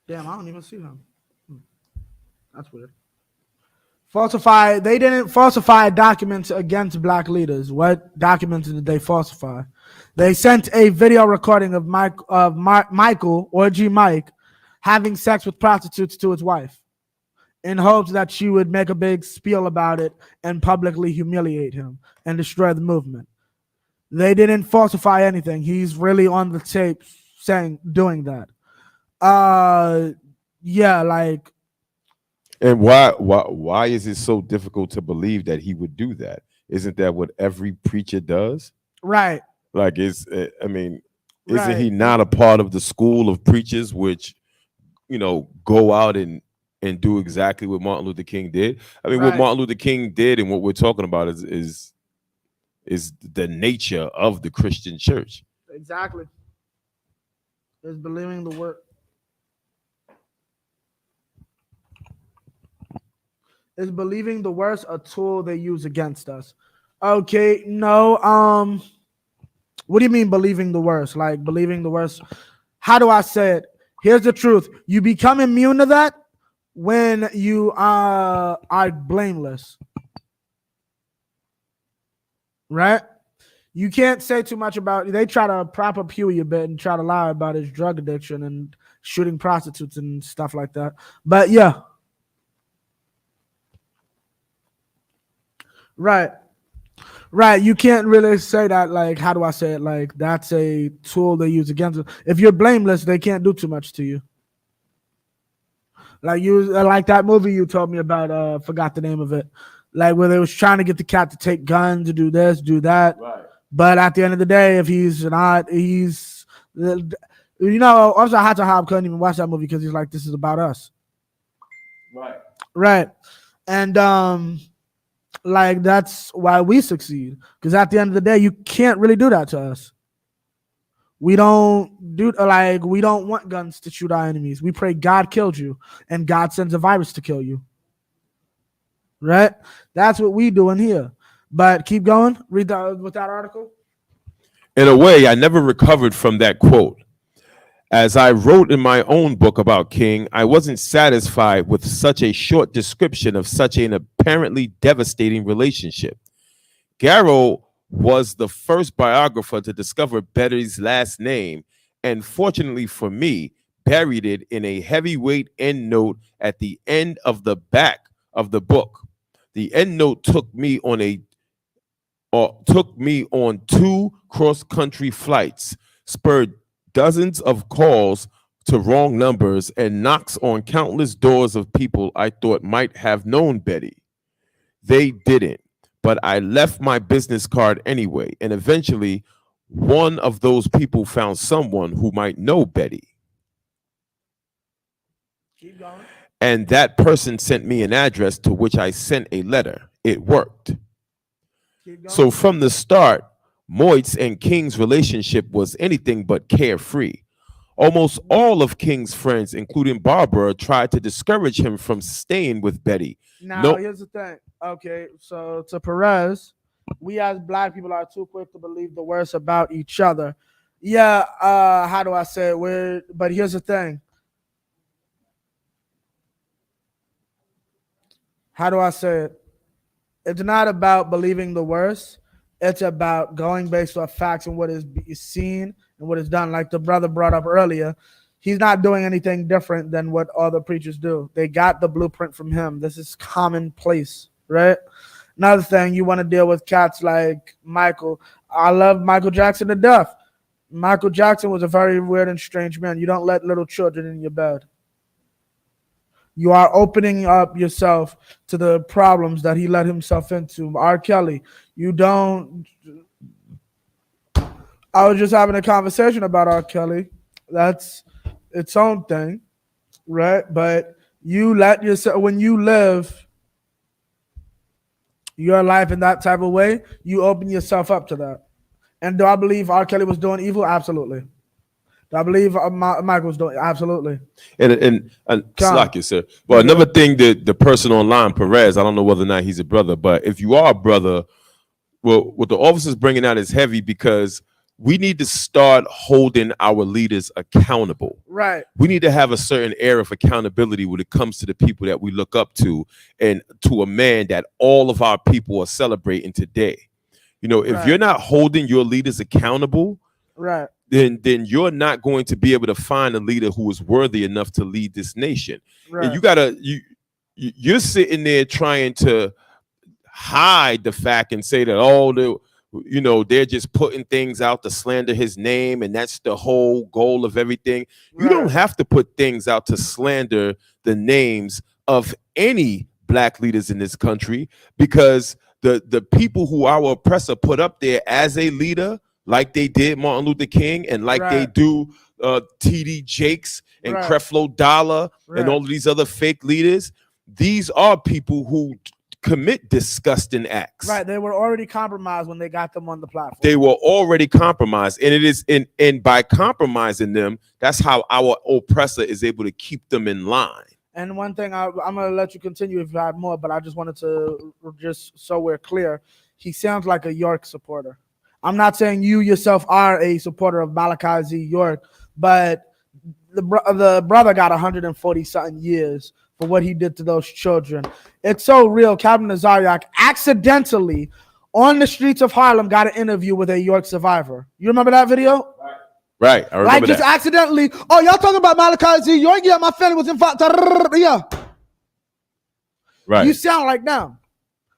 Damn, I don't even see them. That's weird. They didn't falsify documents against black leaders. What documents did they falsify? They sent a video recording of Michael, or G Mike, having sex with prostitutes to his wife in hopes that she would make a big spiel about it and publicly humiliate him and destroy the movement. They didn't falsify anything. He's really on the tape doing that. Yeah, like. And why is it so difficult to believe that he would do that? Isn't that what every preacher does? Right. Like, isn't he not a part of the school of preachers which, go out and do exactly what Martin Luther King did? I mean, what Martin Luther King did and what we're talking about is the nature of the Christian church. Exactly. Is believing the word. Is believing the worst a tool they use against us? Okay, no. What do you mean believing the worst? Like believing the worst? How do I say it? Here's the truth. You become immune to that when you are blameless. Right? You can't say too much about. They try to prop up Huey a bit and try to lie about his drug addiction and shooting prostitutes and stuff like that. But yeah. Right. You can't really say that, like, how do I say it? Like, that's a tool they use against them. If you're blameless, they can't do too much to you. Like that movie you told me about, forgot the name of it. Like, where they was trying to get the cat to take guns, to do this, do that. Right. But at the end of the day, if he's not, also Hot Hob couldn't even watch that movie because he's like, this is about us. Right. And, like, that's why we succeed. Because at the end of the day, you can't really do that to us. We don't do like we don't want guns to shoot our enemies. We pray God killed you and God sends a virus to kill you. Right? That's what we doing here. But keep going. Read that with that article. In a way, I never recovered from that quote. As I wrote in my own book about King, I wasn't satisfied with such a short description of such an apparently devastating relationship. Garrow was the first biographer to discover Betty's last name, and fortunately for me, buried it in a heavyweight endnote at the end of the back of the book. The endnote took me on 2 cross-country flights, spurred dozens of calls to wrong numbers, and knocks on countless doors of people I thought might have known Betty. They didn't, but I left my business card anyway, and eventually one of those people found someone who might know Betty. Keep going. And that person sent me an address to which I sent a letter. It worked. So from the start, Moit's and King's relationship was anything but carefree. Almost all of King's friends, including Barbara, tried to discourage him from staying with Betty. Now, here's the thing. Okay, so to Perez, we as black people are too quick to believe the worst about each other. Yeah, how do I say it? But here's the thing. How do I say it? It's not about believing the worst. It's about going based off facts and what is seen and what is done. Like the brother brought up earlier, he's not doing anything different than what other preachers do. They got the blueprint from him. This is commonplace, right? Another thing, you want to deal with cats like Michael. I love Michael Jackson to death. Michael Jackson was a very weird and strange man. You don't let little children in your bed. You are opening up yourself to the problems that he let himself into. R. Kelly, you don't. I was just having a conversation about R. Kelly. That's its own thing, right? But you let yourself, when you live your life in that type of way, you open yourself up to that. And do I believe R. Kelly was doing evil? Absolutely. I believe Michael's doing absolutely. And slack it, sir. Well, another thing that the person online, Perez, I don't know whether or not he's a brother, but if you are a brother, well, what the officer's bringing out is heavy because we need to start holding our leaders accountable. Right. We need to have a certain air of accountability when it comes to the people that we look up to and to a man that all of our people are celebrating today. You know, if you're not holding your leaders accountable, right, then you're not going to be able to find a leader who is worthy enough to lead this nation. Right. And you're sitting there trying to hide the fact and say that they're just putting things out to slander his name, and that's the whole goal of everything. Right. You don't have to put things out to slander the names of any black leaders in this country, because the people who our oppressor put up there as a leader, like they did Martin Luther King, and like they do T.D. Jakes and Creflo Dollar and all of these other fake leaders. These are people who commit disgusting acts. Right. They were already compromised when they got them on the platform. They were already compromised. And it is and by compromising them, that's how our oppressor is able to keep them in line. And one thing, I'm going to let you continue if you had more, but I just wanted to, just so we're clear, he sounds like a York supporter. I'm not saying you yourself are a supporter of Malachi Z. York, but the brother got 140-something years for what he did to those children. It's so real. Captain Nazariak accidentally on the streets of Harlem got an interview with a York survivor. You remember that video? Right. I remember like just that. Accidentally. Oh, y'all talking about Malachi Z. York? Yeah, my family was involved. Yeah. Right. You sound like them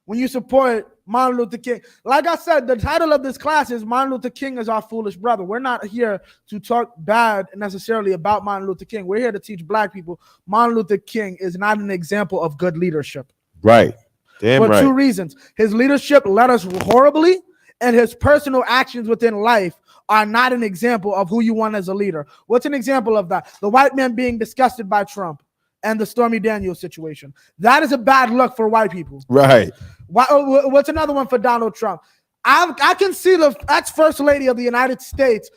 when you support Martin Luther King. Like I said, the title of this class is Martin Luther King is our foolish brother. We're not here to talk bad necessarily about Martin Luther King. We're here to teach black people Martin Luther King is not an example of good leadership. Right. Damn right. For 2 reasons. His leadership led us horribly, and his personal actions within life are not an example of who you want as a leader. What's an example of that? The white man being disgusted by Trump and the Stormy Daniels situation. That is a bad look for white people. Right. What's another one for Donald Trump? I can see the ex-first lady of the United States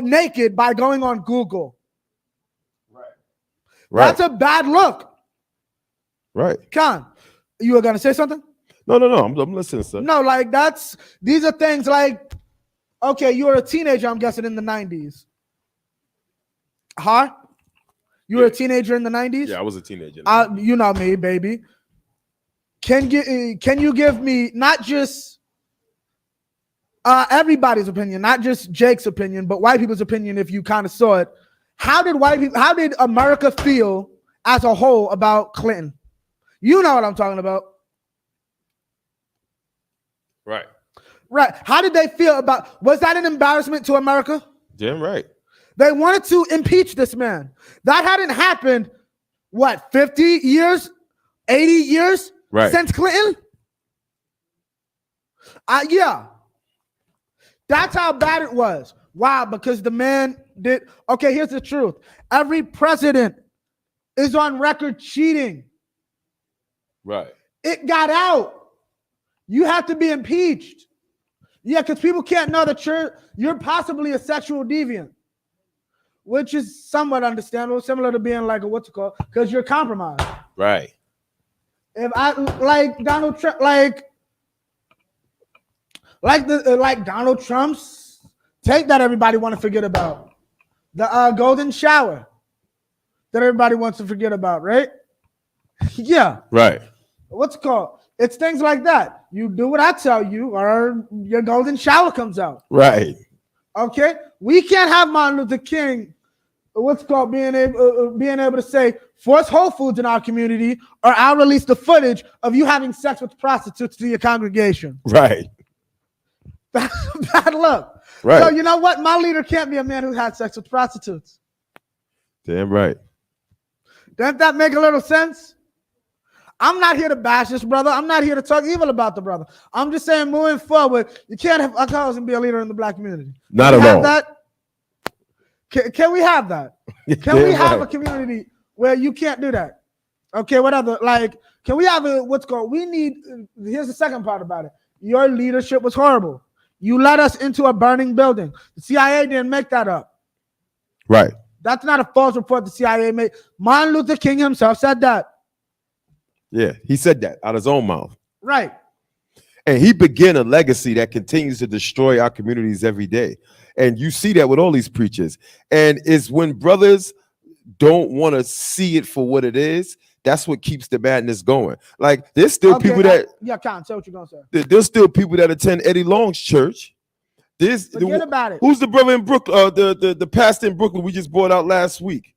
naked by going on Google. Right. That's a bad look. Right. Khan, you were gonna say something? No. I'm listening, sir. No, like these are things like, okay, you were a teenager, I'm guessing, in the 90s. Huh? You were a teenager in the 90s? Yeah, I was a teenager. You know me, baby. Can you give me not just everybody's opinion, not just Jake's opinion, but white people's opinion, if you kind of saw it? How did America feel as a whole about Clinton? You know what I'm talking about. Right. Right. How did they feel about, was that an embarrassment to America? Damn right. They wanted to impeach this man. That hadn't happened, what, 50 years, 80 years since Clinton? Yeah. That's how bad it was. Why? Because the man did. Okay, here's the truth. Every president is on record cheating. Right. It got out. You have to be impeached. Yeah, because people can't know that you're possibly a sexual deviant, which is somewhat understandable, similar to being like because you're compromised. Right. If I like Donald Trump, like Donald Trump's tape that everybody want to forget about, the golden shower that everybody wants to forget about, right? Yeah. Right. What's it called? It's things like that. You do what I tell you, or your golden shower comes out. Right. Okay. We can't have Martin Luther King, being able to say force Whole Foods in our community, or I'll release the footage of you having sex with prostitutes to your congregation. Right. That's a bad look. Right. So you know what? My leader can't be a man who had sex with prostitutes. Damn right. Doesn't that make a little sense? I'm not here to bash this brother. I'm not here to talk evil about the brother. I'm just saying, moving forward, you can't have a cause and be a leader in the black community. Not at all. That? Can we have that? Can we have a community where you can't do that? Okay, whatever. Like, can we have here's the second part about it. Your leadership was horrible. You led us into a burning building. The CIA didn't make that up. Right. That's not a false report the CIA made. Martin Luther King himself said that. Yeah, he said that out of his own mouth. Right. And he began a legacy that continues to destroy our communities every day. And you see that with all these preachers. And it's when brothers don't want to see it for what it is, that's what keeps the madness going. Like, there's still people that... Con, say what you're going to say. There's still people that attend Eddie Long's church. Forget about it. Who's the brother in Brooklyn, the pastor in Brooklyn we just brought out last week?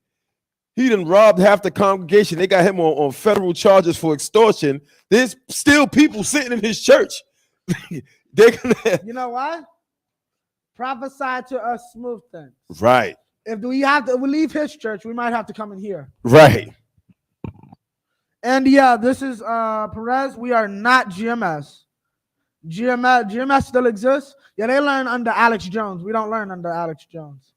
He done robbed half the congregation. They got him on federal charges for extortion. There's still people sitting in his church. They're gonna... You know why? Prophesy to us smooth things. Right. If we leave his church, we might have to come in here. Right. And yeah, this is Perez. We are not GMS. GMS still exists. Yeah, they learn under Alex Jones. We don't learn under Alex Jones.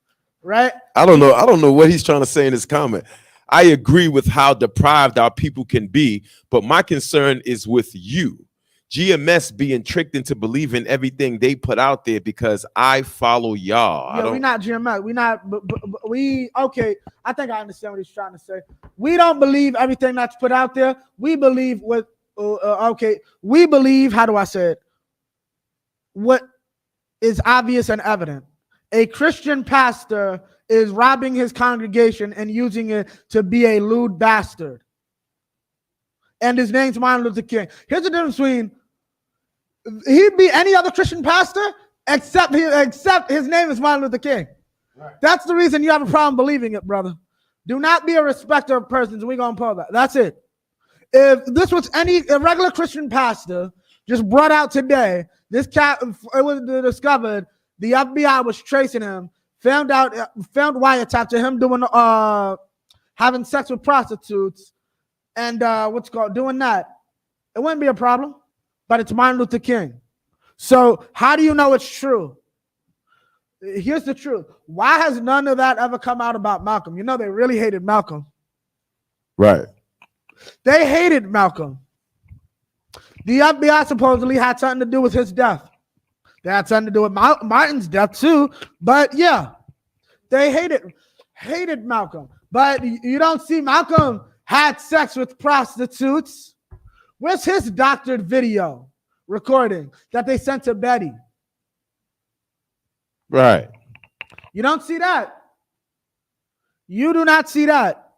Right? I don't know what he's trying to say in his comment. I agree with how deprived our people can be, but my concern is with you. GMS being tricked into believing everything they put out there because I follow y'all. Yeah, we're not GMS. We're not. Okay. I think I understand what he's trying to say. We don't believe everything that's put out there. We believe what. We believe. How do I say it? What is obvious and evident. A Christian pastor is robbing his congregation and using it to be a lewd bastard. And his name's Martin Luther King. Here's the difference between he'd be any other Christian pastor except his name is Martin Luther King. Right. That's the reason you have a problem believing it, brother. Do not be a respecter of persons. We're going to pull that. That's it. If this was a regular Christian pastor just brought out today, this cat, it was discovered, the FBI was tracing him, found wiretap to him doing, having sex with prostitutes and doing that. It wouldn't be a problem, but it's Martin Luther King. So how do you know it's true? Here's the truth. Why has none of that ever come out about Malcolm? You know, they really hated Malcolm. Right. They hated Malcolm. The FBI supposedly had something to do with his death. That had something to do with Martin's death too. But yeah, they hated Malcolm. But you don't see Malcolm had sex with prostitutes. Where's his doctored video recording that they sent to Betty? Right. You don't see that. You do not see that.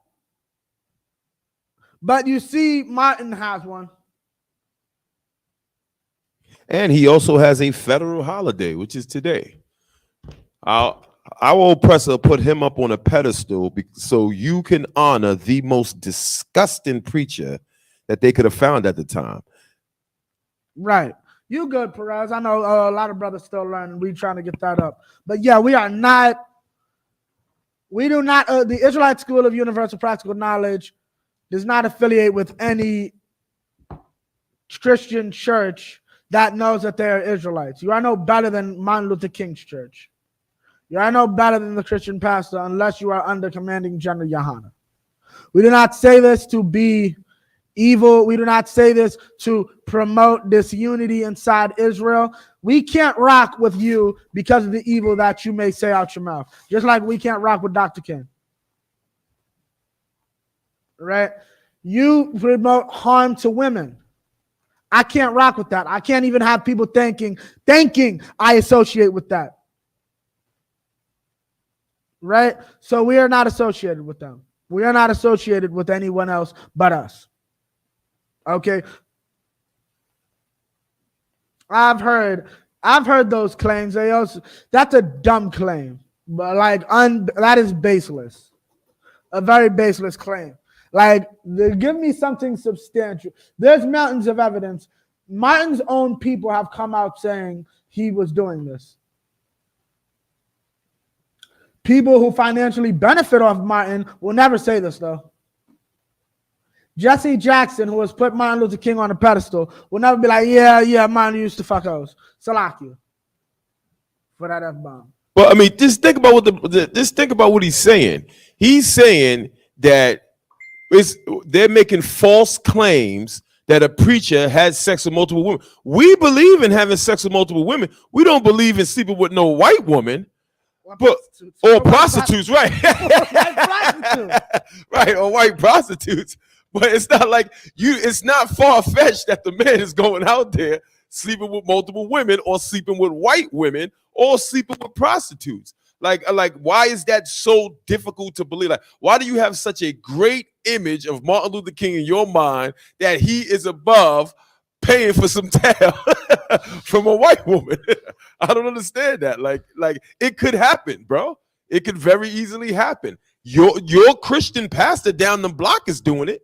But you see Martin has one. And he also has a federal holiday, which is today. Our oppressor put him up on a pedestal so you can honor the most disgusting preacher that they could have found at the time. Right. You good, Perez. I know a lot of brothers still learning. We trying to get that up. But yeah, we do not, the Israelite School of Universal Practical Knowledge does not affiliate with any Christian church that knows that they are Israelites. You are no better than Martin Luther King's church. You are no better than the Christian pastor unless you are under commanding General Yohana. We do not say this to be evil. We do not say this to promote disunity inside Israel. We can't rock with you because of the evil that you may say out your mouth. Just like we can't rock with Dr. King. Right? You promote harm to women. I can't rock with that. I can't even have people thinking I associate with that. Right? So we are not associated with them. We are not associated with anyone else but us. Okay? I've heard those claims. That's a dumb claim. But that is baseless. A very baseless claim. Like, give me something substantial. There's mountains of evidence. Martin's own people have come out saying he was doing this. People who financially benefit off Martin will never say this, though. Jesse Jackson, who has put Martin Luther King on a pedestal, will never be like, yeah, Martin used to fuck hoes. Salakia. For that F-bomb. But I mean, just think about what he's saying. He's saying that they're making false claims that a preacher had sex with multiple women. We believe in having sex with multiple women. We don't believe in sleeping with no white woman. Or prostitutes, right? Right, or white prostitutes. But it's not like it's not far-fetched that the man is going out there sleeping with multiple women or sleeping with white women or sleeping with prostitutes. Like, why is that so difficult to believe? Like, why do you have such a great image of Martin Luther King in your mind that he is above paying for some tail from a white woman? I don't understand that. Like it could happen, bro. It could very easily happen. Your Christian pastor down the block is doing it.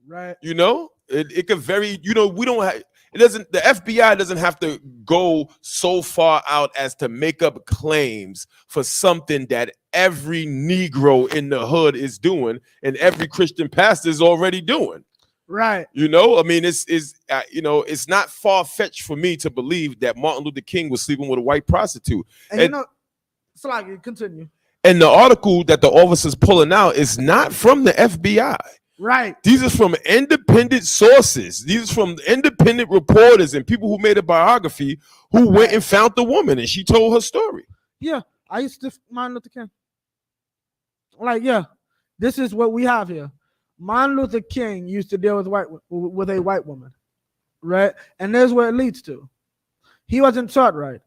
Right. You know, it could very, we don't have, the FBI doesn't have to go so far out as to make up claims for something that every Negro in the hood is doing and every Christian pastor is already doing. Right. I mean, it's not far-fetched for me to believe that Martin Luther King was sleeping with a white prostitute. And continue. And the article that the officer's pulling out is not from the FBI. Right. These are from independent sources. These are from independent reporters and people who made a biography who went and found the woman and she told her story. Yeah, I used to Martin Luther King. This is what we have here. Martin Luther King used to deal with a white woman, right? And there's where it leads to. He wasn't taught right.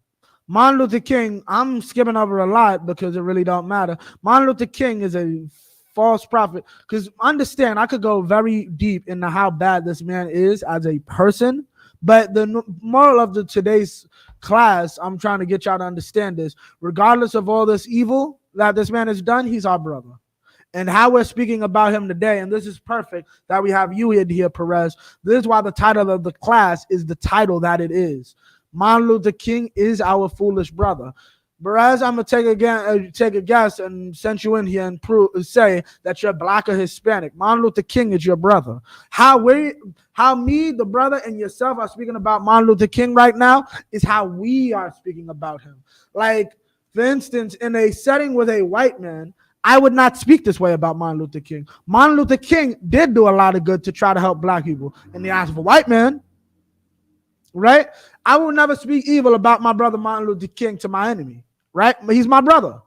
Martin Luther King, I'm skipping over a lot because it really don't matter. Martin Luther King is a false prophet. Because understand, I could go very deep into how bad this man is as a person. But the moral of today's class, I'm trying to get y'all to understand this. Regardless of all this evil that this man has done, he's our brother. And how we're speaking about him today, and this is perfect that we have you here, Perez. This is why the title of the class is the title that it is. Martin Luther King is our foolish brother. Perez, I'm gonna take a guess and send you in here and say that you're black or Hispanic. Martin Luther King is your brother. How me, the brother, and yourself are speaking about Martin Luther King right now is how we are speaking about him. Like, for instance, in a setting with a white man, I would not speak this way about Martin Luther King. Martin Luther King did do a lot of good to try to help black people. In the eyes of a white man, right? I will never speak evil about my brother Martin Luther King to my enemy, right? He's my brother.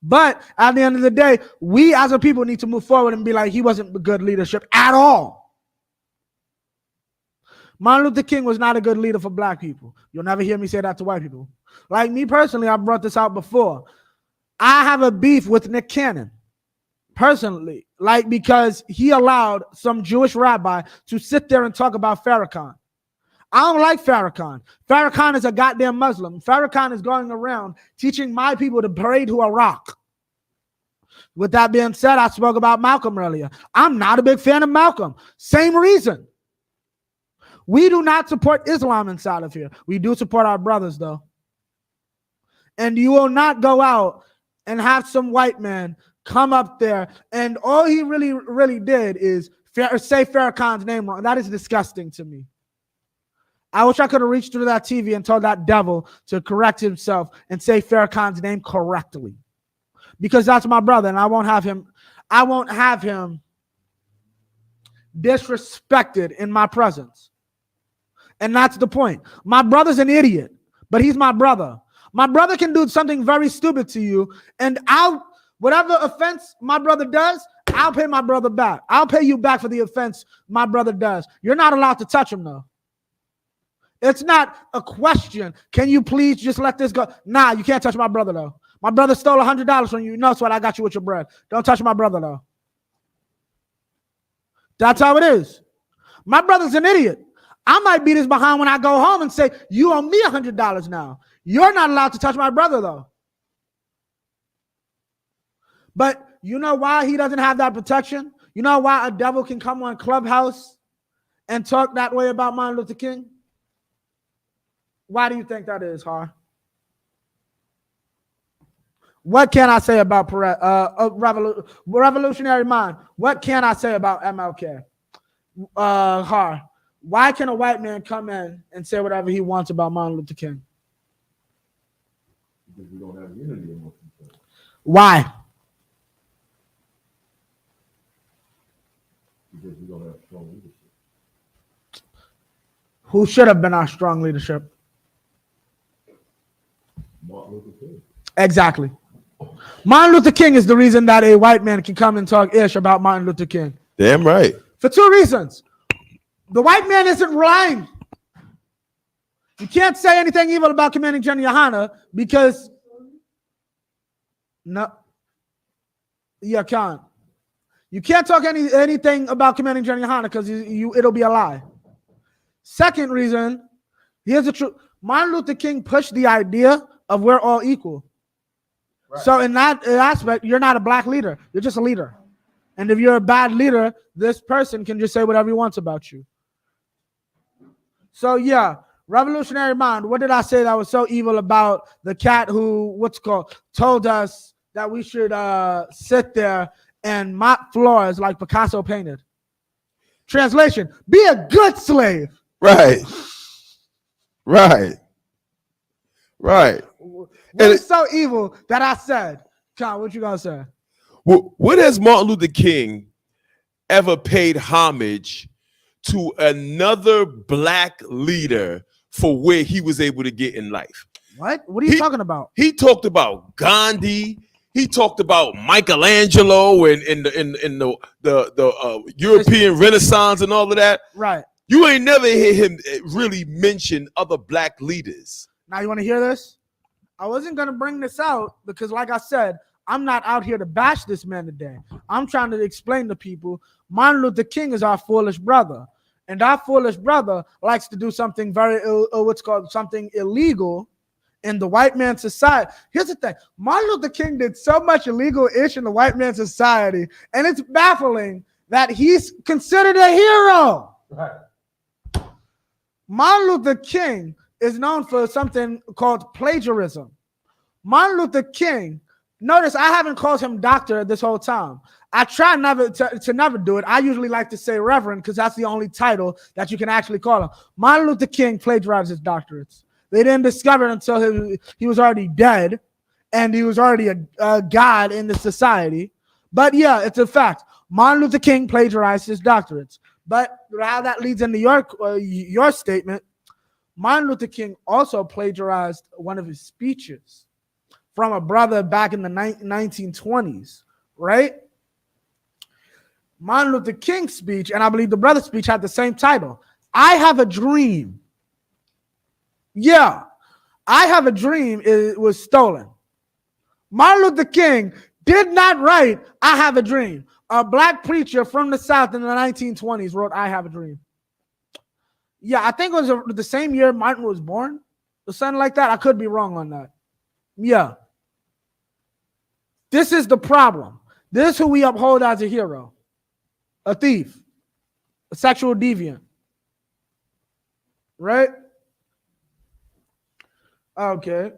But at the end of the day, we as a people need to move forward and be like, he wasn't good leadership at all. Martin Luther King was not a good leader for black people. You'll never hear me say that to white people. Like me personally, I brought this out before. I have a beef with Nick Cannon, personally, like because he allowed some Jewish rabbi to sit there and talk about Farrakhan. I don't like Farrakhan. Farrakhan is a goddamn Muslim. Farrakhan is going around teaching my people to pray to a rock. With that being said, I spoke about Malcolm earlier. I'm not a big fan of Malcolm. Same reason. We do not support Islam inside of here. We do support our brothers, though. And you will not go out and have some white man come up there, and all he really did is say Farrakhan's name wrong. That is disgusting to me. I wish I could have reached through that TV and told that devil to correct himself and say Farrakhan's name correctly, because that's my brother, and I won't have him disrespected in my presence. And that's the point. My brother's an idiot, but he's my brother. My brother can do something very stupid to you, and whatever offense my brother does, I'll pay my brother back. I'll pay you back for the offense my brother does. You're not allowed to touch him, though. It's not a question. Can you please just let this go? Nah, you can't touch my brother, though. My brother stole $100 from you. No sweat, I got you with your bread. Don't touch my brother, though. That's how it is. My brother's an idiot. I might beat his behind when I go home and say, you owe me $100 now. You're not allowed to touch my brother, though. But you know why he doesn't have that protection? You know why a devil can come on Clubhouse and talk that way about Martin Luther King? Why do you think that is, Har? What can I say about Revolutionary Mind? What can I say about MLK? Har, why can a white man come in and say whatever he wants about Martin Luther King? Because we don't have unity amongst each other. Why? Because we don't have strong leadership. Who should have been our strong leadership? Martin Luther King. Exactly. Martin Luther King is the reason that a white man can come and talk ish about Martin Luther King. Damn right. For two reasons. The white man isn't lying. You can't say anything evil about Commanding General Yohana because no, you can't. You can't talk anything about Commanding General Yohana because it'll be a lie. Second reason, here's the truth. Martin Luther King pushed the idea of we're all equal. Right. So in that aspect, you're not a black leader. You're just a leader. And if you're a bad leader, this person can just say whatever he wants about you. So yeah, Revolutionary Mind. What did I say that was so evil about the cat who, told us that we should sit there and mop floors like Picasso painted? Translation, be a good slave. Right. Right. Right. What's so evil that I said? Con, what you gonna say? What has Martin Luther King ever paid homage to another black leader for where he was able to get in life? What? What are you talking about? He talked about Gandhi. He talked about Michelangelo and the European Renaissance and all of that. Right. You ain't never hear him really mention other black leaders. Now you want to hear this? I wasn't going to bring this out because, like I said, I'm not out here to bash this man today. I'm trying to explain to people Martin Luther King is our foolish brother. And our foolish brother likes to do something something illegal in the white man's society. Here's the thing. Martin Luther King did so much illegal ish in the white man's society, and it's baffling that he's considered a hero. Right. Martin Luther King is known for something called plagiarism. Martin Luther King, notice I haven't called him doctor this whole time. I try never to never do it. I usually like to say reverend because that's the only title that you can actually call him. Martin Luther King plagiarized his doctorates. They didn't discover it until he was already dead and he was already a god in the society. But yeah, it's a fact. Martin Luther King plagiarized his doctorates. But how that leads into your statement, Martin Luther King also plagiarized one of his speeches from a brother back in the 1920s, right? Martin Luther King's speech, and I believe the brother's speech, had the same title. I Have a Dream. Yeah, I Have a Dream. It was stolen. Martin Luther King did not write I Have a Dream. A black preacher from the South in the 1920s wrote I Have a Dream. Yeah, I think it was the same year Martin was born or something like that. I could be wrong on that. Yeah. This is the problem. This is who we uphold as a hero. A thief. A sexual deviant. Right? Okay.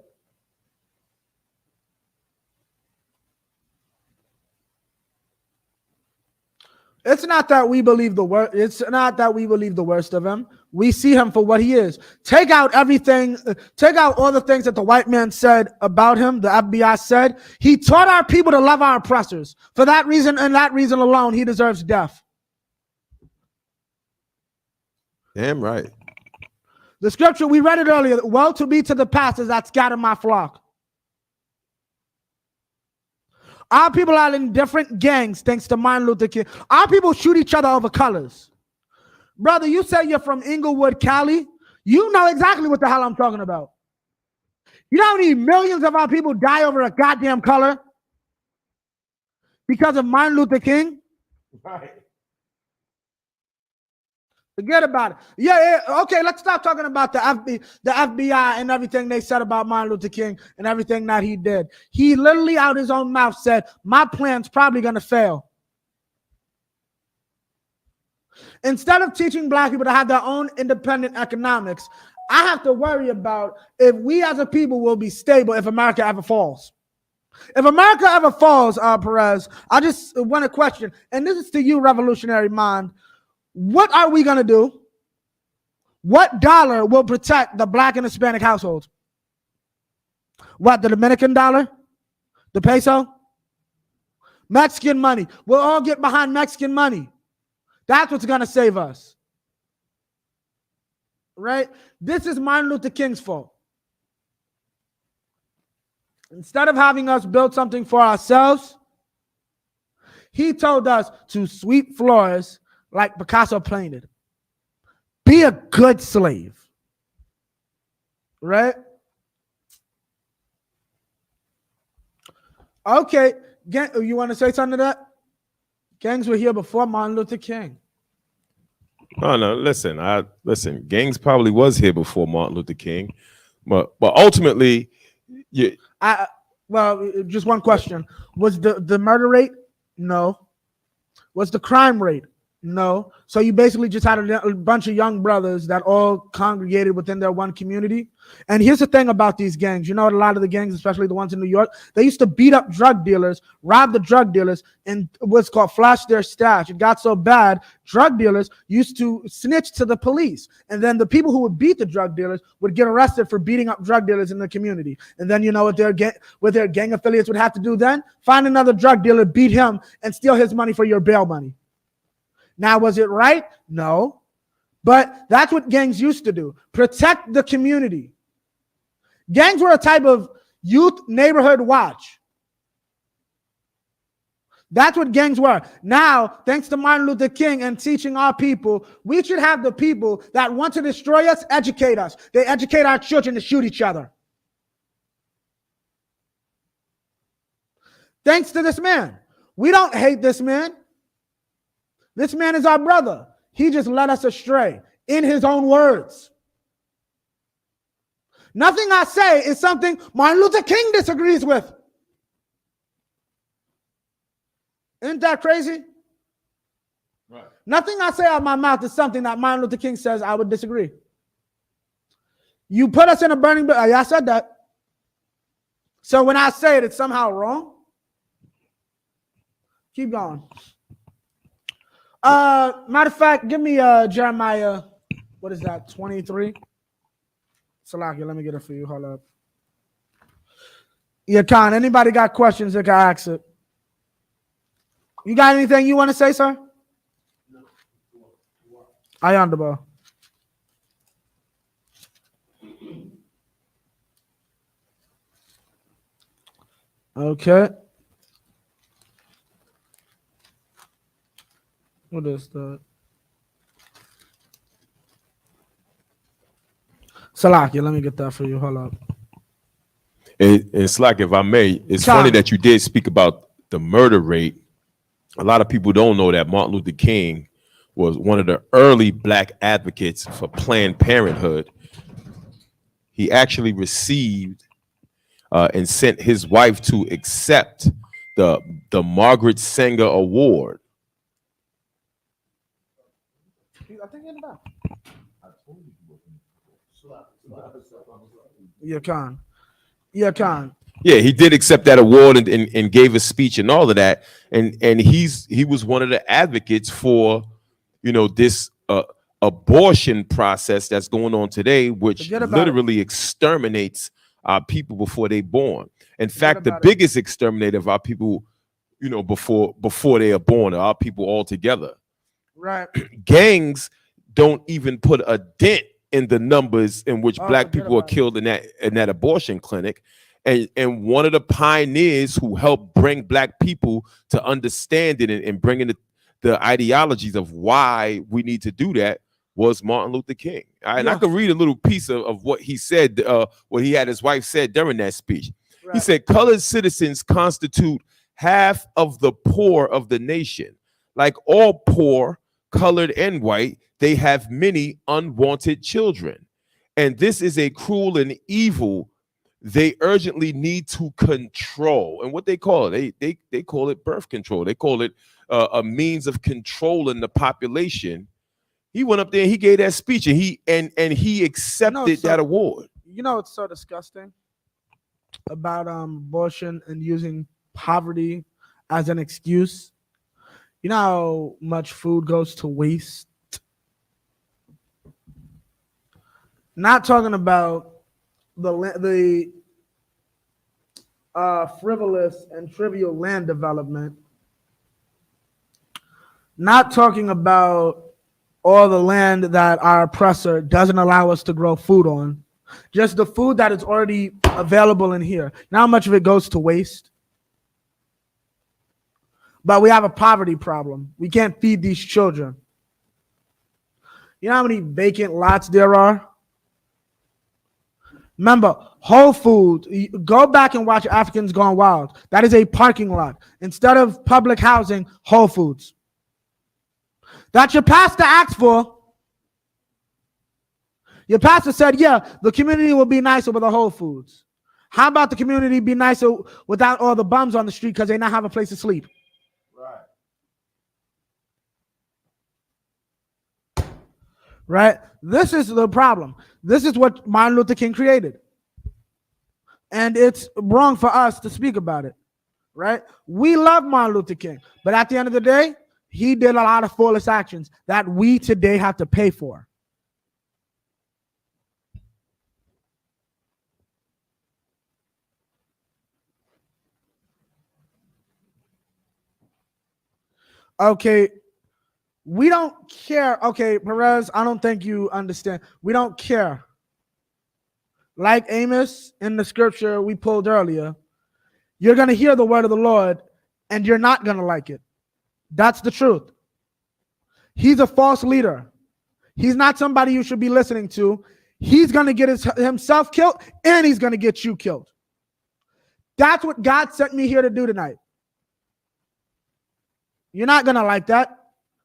It's not that we believe the worst. It's not that we believe the worst of him. We see him for what he is. Take out everything. Take out all the things that the white man said about him. The FBI said he taught our people to love our oppressors. For that reason and that reason alone, he deserves death. Damn right. The scripture we read it earlier. Well, to be to the pastors that scatter my flock. Our people are in different gangs thanks to Martin Luther King. Our people shoot each other over colors. Brother, you say you're from Inglewood, Cali. You know exactly what the hell I'm talking about. You know how many millions of our people die over a goddamn color? Because of Martin Luther King? Right. Forget about it. Yeah, okay, let's stop talking about the FBI and everything they said about Martin Luther King and everything that he did. He literally out his own mouth said, my plan's probably going to fail. Instead of teaching black people to have their own independent economics, I have to worry about if we as a people will be stable if America ever falls. If America ever falls, Perez, I just want to question, and this is to you, revolutionary mind. What are we going to do? What dollar will protect the black and Hispanic households? What, the Dominican dollar? The peso? Mexican money. We'll all get behind Mexican money. That's what's going to save us. Right? This is Martin Luther King's fault. Instead of having us build something for ourselves, he told us to sweep floors like Picasso painted. Be a good slave. Right? Okay. You want to say something to that? Gangs were here before Martin Luther King. No. Listen. Gangs probably was here before Martin Luther King, but ultimately, just one question: was the murder rate? No. Was the crime rate? No. So you basically just had a bunch of young brothers that all congregated within their one community. And here's the thing about these gangs. You know, a lot of the gangs, especially the ones in New York, they used to beat up drug dealers, rob the drug dealers, and what's called flash their stash. It got so bad, drug dealers used to snitch to the police. And then the people who would beat the drug dealers would get arrested for beating up drug dealers in the community. And then you know what their gang affiliates would have to do then? Find another drug dealer, beat him, and steal his money for your bail money. Now, was it right? No. But that's what gangs used to do. Protect the community. Gangs were a type of youth neighborhood watch. That's what gangs were. Now, thanks to Martin Luther King and teaching our people, we should have the people that want to destroy us educate us. They educate our children to shoot each other. Thanks to this man. We don't hate this man. This man is our brother. He just led us astray in his own words. Nothing I say is something Martin Luther King disagrees with. Isn't that crazy? Right. Nothing I say out of my mouth is something that Martin Luther King says I would disagree. You put us in a burning building. Yeah, I said that. So when I say it, it's somehow wrong. Keep going. Matter of fact, give me Jeremiah, what is that, 23? Salakia, let me get it for you. Hold up. Yeah, Khan, anybody got questions, they can ask it. You got anything you want to say, sir? No. I on the ball. Okay. What is that? Salakia, let me get that for you. Hold up. And it's like, if I may, it's funny Con. that you did speak about the murder rate. A lot of people don't know that Martin Luther King was one of the early black advocates for Planned Parenthood. He actually received and sent his wife to accept the Margaret Sanger Award. I think in the back. Yeah, Con. Yeah, Con. Yeah, he did accept that award and gave a speech and all of that. And he was one of the advocates for, this abortion process that's going on today, which Forget about it. literally exterminates our people before they born. In Forget fact, the about it. biggest exterminator of our people, before they are born, are our people altogether. Right. Gangs don't even put a dent in the numbers in which Oh, black forget people are about it. killed in that abortion clinic. And one of the pioneers who helped bring black people to understand it and bringing the ideologies of why we need to do that was Martin Luther King. And I Yeah. could read a little piece of what he said, what he had his wife said during that speech. He Right. said, colored citizens constitute half of the poor of the nation. Like all poor, colored and white, they have many unwanted children. And this is a cruel and evil they urgently need to control. And what they call it, they call it birth control. They call it a means of controlling the population. He went up there, he gave that speech, and he accepted so- that award. You know, it's so disgusting about abortion and using poverty as an excuse. You know how much food goes to waste? Not talking about the frivolous and trivial land development. Not talking about all the land that our oppressor doesn't allow us to grow food on. Just the food that is already available in here. Now how much of it goes to waste? But we have a poverty problem. We can't feed these children. You know how many vacant lots there are? Remember, Whole Foods, go back and watch Africans Gone Wild. That is a parking lot. Instead of public housing, Whole Foods. That your pastor asked for. Your pastor said, yeah, the community will be nicer with the Whole Foods. How about the community be nicer without all the bums on the street because they not have a place to sleep? Right? This is the problem. This is what Martin Luther King created. And it's wrong for us to speak about it. Right? We love Martin Luther King. But at the end of the day, he did a lot of foolish actions that we today have to pay for. Okay, we don't care. Okay, Perez, I don't think you understand. We don't care. Like Amos in the scripture we pulled earlier, you're going to hear the word of the Lord and you're not going to like it. That's the truth. He's a false leader. He's not somebody you should be listening to. He's going to get himself killed and he's going to get you killed. That's what God sent me here to do tonight. You're not going to like that.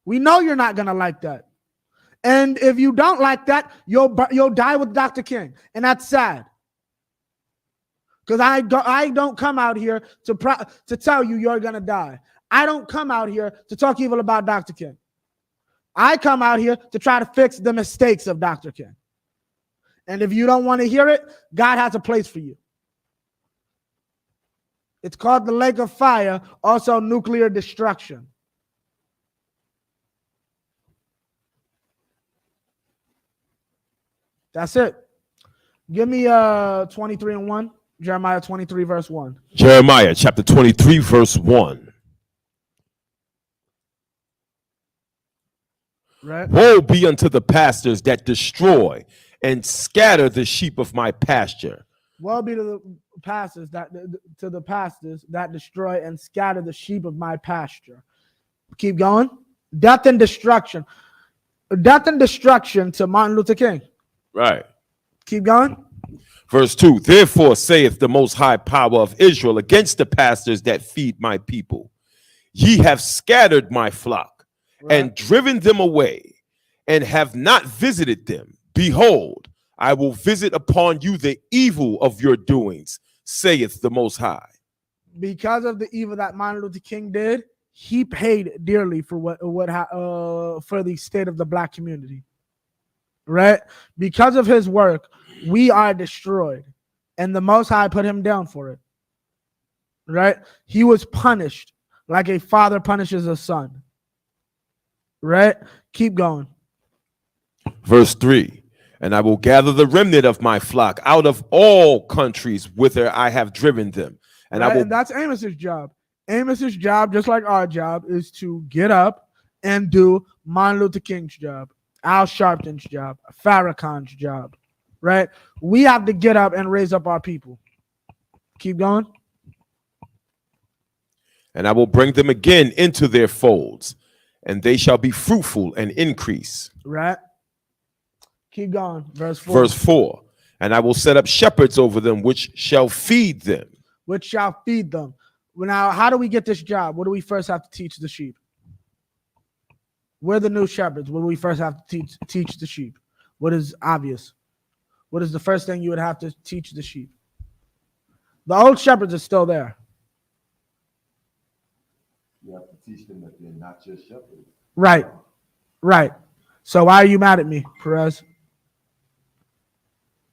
We know you're not going to like that. And if you don't like that, you'll die with Dr. King. And that's sad. Because I don't come out here to tell you you're going to die. I don't come out here to talk evil about Dr. King. I come out here to try to fix the mistakes of Dr. King. And if you don't want to hear it, God has a place for you. It's called the lake of fire, also nuclear destruction. That's it. Give me 23 and 1. Jeremiah 23, verse 1. Jeremiah chapter 23, verse 1. Right. Woe be unto the pastors that destroy and scatter the sheep of my pasture. Woe be to the pastors that destroy and scatter the sheep of my pasture. Keep going. Death and destruction. Death and destruction to Martin Luther King. Right. Keep going. Verse 2, therefore saith the most high power of Israel against the pastors that feed my people. Ye have scattered my flock and driven them away and have not visited them. Behold, I will visit upon you the evil of your doings, saith the Most High. Because of the evil that Martin Luther King did, he paid dearly for for the state of the black community. Right? Because of his work, we are destroyed, and the Most High put him down for it. Right? He was punished like a father punishes a son. Right? Keep going. Verse 3, and I will gather the remnant of my flock out of all countries whither I have driven them. And right? I will. And that's Amos's job. Amos's job, just like our job, is to get up and do Martin Luther King's job, Al Sharpton's job, Farrakhan's job. Right? We have to get up and raise up our people. Keep going. And I will bring them again into their folds, and they shall be fruitful and increase. Right? Keep going. Verse 4. Verse 4, and I will set up shepherds over them, which shall feed them. Which shall feed them. Well, now, how do we get this job? What do we first have to teach the sheep? We're the new shepherds. What do we first have to teach the sheep? What is obvious? What is the first thing you would have to teach the sheep? The old shepherds are still there. You have to teach them that they're not just shepherds. Right. Right. So why are you mad at me, Perez?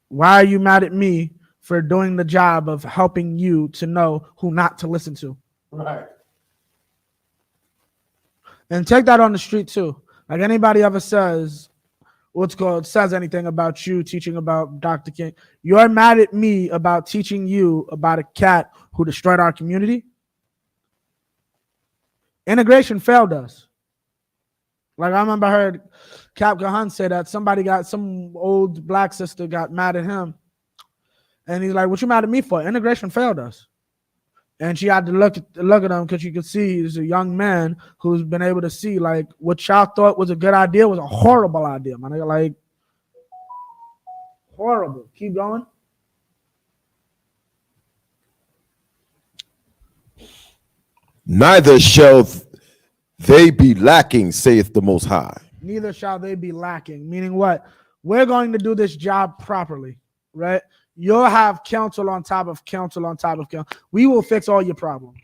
Why are you mad at me for doing the job of helping you to know who not to listen to? Right. And take that on the street too. Like anybody ever says anything about you teaching about Dr. King, you're mad at me about teaching you about a cat who destroyed our community? Integration failed us. Like I remember I heard Cap Gahan say that some old black sister got mad at him. And he's like, what you mad at me for? Integration failed us. And she had to look at him because you could see he's a young man who's been able to see like what y'all thought was a good idea was a horrible idea, man. Like horrible. Keep going. Neither shall they be lacking, saith the Most High. Neither shall they be lacking. Meaning what? We're going to do this job properly, right? You'll have counsel on top of counsel on top of counsel. We will fix all your problems,